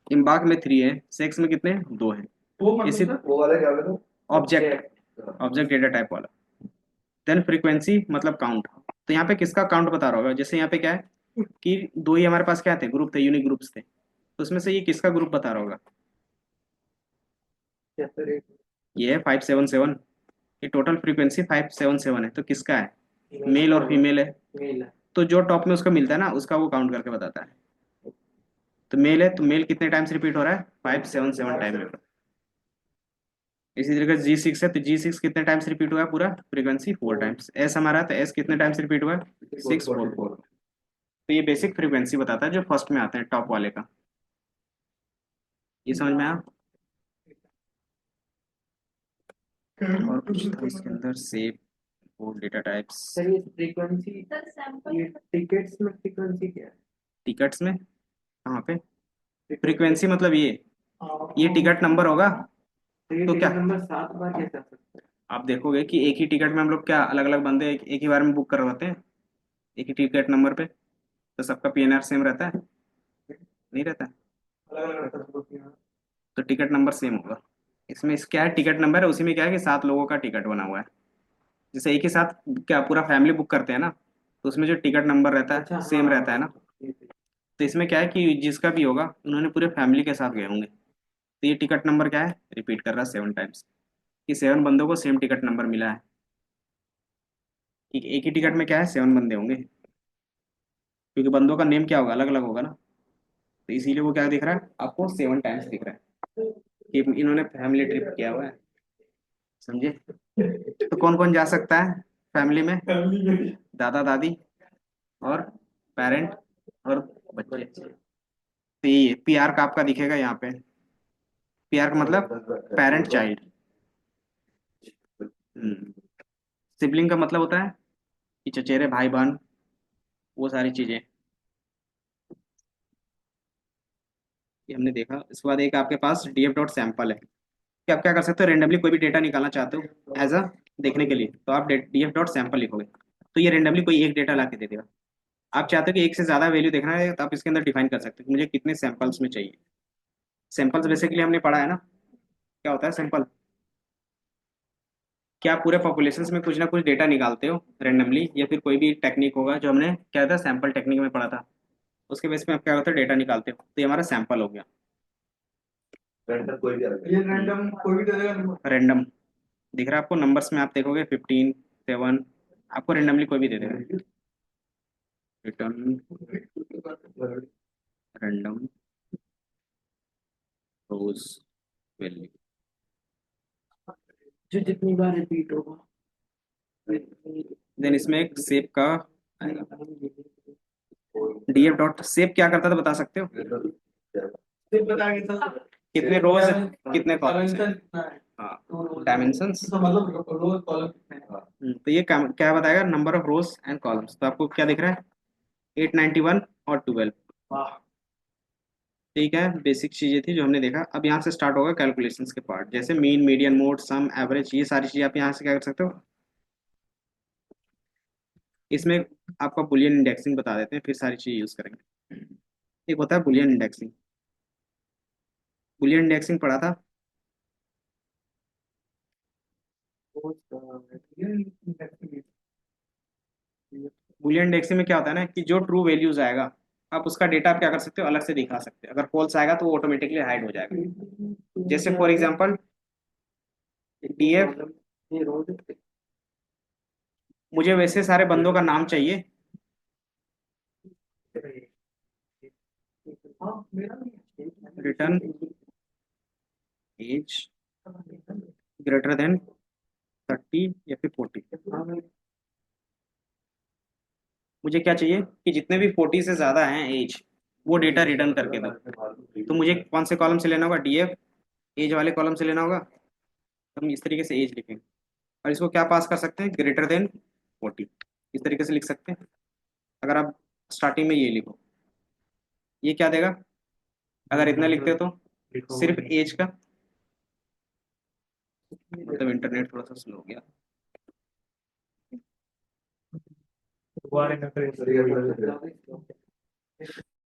इम्बाक में 3 है, सेक्स में कितने 2 है। वो मतलब इसी सर वो वाला क्या करो, ऑब्जेक्ट, ऑब्जेक्ट डेटा टाइप वाला। देन फ्रीक्वेंसी मतलब काउंट। तो यहाँ पे किसका काउंट बता रहा होगा, जैसे यहाँ पे क्या है कि 2 ही हमारे पास क्या थे, ग्रुप थे, यूनिक ग्रुप्स थे, तो उसमें से ये किसका ग्रुप बता रहा होगा, कैसे ये है 577। ये टोटल फ्रीक्वेंसी 577 है, तो किसका है, मेल और फीमेल है। मेल है। तो जो टॉप में उसका मिलता है ना, उसका वो काउंट करके बताता है। तो मेल है, तो मेल कितने टाइम्स रिपीट हो रहा है, 577 टाइम में। इसी तरीके से G6 है, तो G6 कितने टाइम्स रिपीट हुआ है, पूरा फ्रीक्वेंसी 4 टाइम्स। S हमारा है, तो S कितने टाइम्स रिपीट हुआ है, 644। तो ये बेसिक फ्रीक्वेंसी बताता है जो फर्स्ट में आते हैं, टॉप वाले का। ये समझ में आया। और कुछ था इसके अंदर, सेव वो डेटा टाइप्स। सर ये फ्रीक्वेंसी, सर सैंपल ये टिकट्स में फ्रीक्वेंसी क्या है? टिकट्स में कहाँ पे, फ्रीक्वेंसी मतलब ये टिकट नंबर होगा। तो ये तो क्या टिकट नंबर 7 बार कैसे आ सकता है? आप देखोगे कि एक ही टिकट में हम लोग क्या अलग अलग बंदे एक ही बार में बुक करवाते हैं, एक ही टिकट नंबर पे, तो सबका पीएनआर सेम रहता है, नहीं रहता है। अलग अलग रहता है सबको। तो टिकट नंबर सेम होगा। इसमें क्या है, टिकट नंबर है, उसी में क्या है कि 7 लोगों का टिकट बना हुआ है। जैसे एक ही साथ क्या पूरा फैमिली बुक करते हैं ना, तो उसमें जो टिकट नंबर रहता अच्छा है हाँ सेम रहता है ना। ये तो- तो इसमें क्या है कि जिसका भी होगा उन्होंने पूरे फैमिली के साथ गए होंगे, तो ये टिकट नंबर क्या है, रिपीट कर रहा है 7 टाइम्स, कि 7 बंदों को सेम टिकट नंबर मिला है। कि एक ही टिकट में क्या है, 7 बंदे होंगे, क्योंकि बंदों का नेम क्या होगा, अलग अलग होगा ना। तो इसीलिए वो क्या दिख रहा है आपको, 7 टाइम्स दिख रहा है कि इन्होंने फैमिली ट्रिप किया हुआ है, समझे। तो कौन कौन जा सकता है फैमिली में, दादा दादी और पेरेंट और बच्चे। तो ये पीआर का आपका दिखेगा यहाँ पे, पीआर का मतलब पेरेंट चाइल्ड। सिबलिंग का मतलब होता है कि चचेरे भाई बहन, वो सारी चीजें। ये हमने देखा। इसके बाद एक आपके पास df डॉट सैंपल है कि आप क्या कर सकते हो, रेंडमली कोई भी डेटा निकालना चाहते हो एज अ देखने के लिए, तो आप df डॉट सैंपल लिखोगे तो ये रेंडमली कोई एक डेटा ला के दे देगा। आप चाहते हो कि एक से ज़्यादा वैल्यू देखना है तो आप इसके अंदर डिफाइन कर सकते हो कि मुझे कितने सैंपल्स में चाहिए। सैंपल्स बेसिकली हमने पढ़ा है ना, क्या होता है सैंपल, क्या आप पूरे पॉपुलेशन में कुछ ना कुछ डेटा निकालते हो रेंडमली, या फिर कोई भी टेक्निक होगा जो हमने क्या था सैंपल टेक्निक में पढ़ा था, उसके बेस पे आप क्या होता है डेटा निकालते हो, तो ये हमारा सैंपल हो गया। रेंडम कोई भी अलग ये रैंडम कोई भी दे देगा नंबर। रैंडम दिख रहा है आपको, नंबर्स में आप देखोगे 15 7, आपको रेंडमली कोई भी दे देगा। रिटर्न रैंडम रोज वैल्यू, जो जितनी बार रिपीट होगा देन इसमें एक सेव का आएगा। df डॉट सेव क्या करता था बता सकते हो, सिर्फ बता के तो कितने रोज कितने कॉलम्स हैं। डायमेंशन कितना है, हाँ डायमेंशंस। तो मतलब रोज कॉलम कितने हैं। तो ये क्या बताएगा, number of rose and columns. तो आपको क्या दिख रहा है 891 और 12। वाह। ठीक है, बेसिक चीजें थी जो हमने देखा। अब यहाँ से स्टार्ट होगा कैलकुलेशंस के पार्ट, जैसे मीन मीडियन मोड सम एवरेज, ये सारी चीजें आप यहाँ से क्या कर सकते हो। इसमें आपका बुलियन इंडेक्सिंग बता देते हैं, फिर सारी चीजें यूज करेंगे। एक होता है बुलियन इंडेक्सिंग, बुलियन इंडेक्सिंग पढ़ा था। बुलियन इंडेक्सिंग में क्या होता है ना कि जो ट्रू वैल्यूज आएगा आप उसका डेटा आप क्या कर सकते हो अलग से दिखा सकते हो, अगर फॉल्स आएगा तो वो ऑटोमेटिकली हाइड हो जाएगा। जैसे फॉर एग्जांपल df, ये रोज मुझे वैसे सारे बंदों का नाम चाहिए, हाँ मेरा भी रिटर्न एज ग्रेटर देन 30 या फिर 40। मुझे क्या चाहिए कि जितने भी 40 से ज़्यादा हैं एज, वो डेटा रिटर्न करके दो। तो मुझे कौन से कॉलम से लेना होगा, df एज वाले कॉलम से लेना होगा। तो हम इस तरीके से एज लिखेंगे और इसको क्या पास कर सकते हैं, ग्रेटर देन 40, इस तरीके से लिख सकते हैं। अगर आप स्टार्टिंग में ये लिखो, ये क्या देगा, अगर इतना लिखते हो तो सिर्फ एज का, मतलब इंटरनेट थोड़ा सा स्लो हो गया। दोबारा ना करें।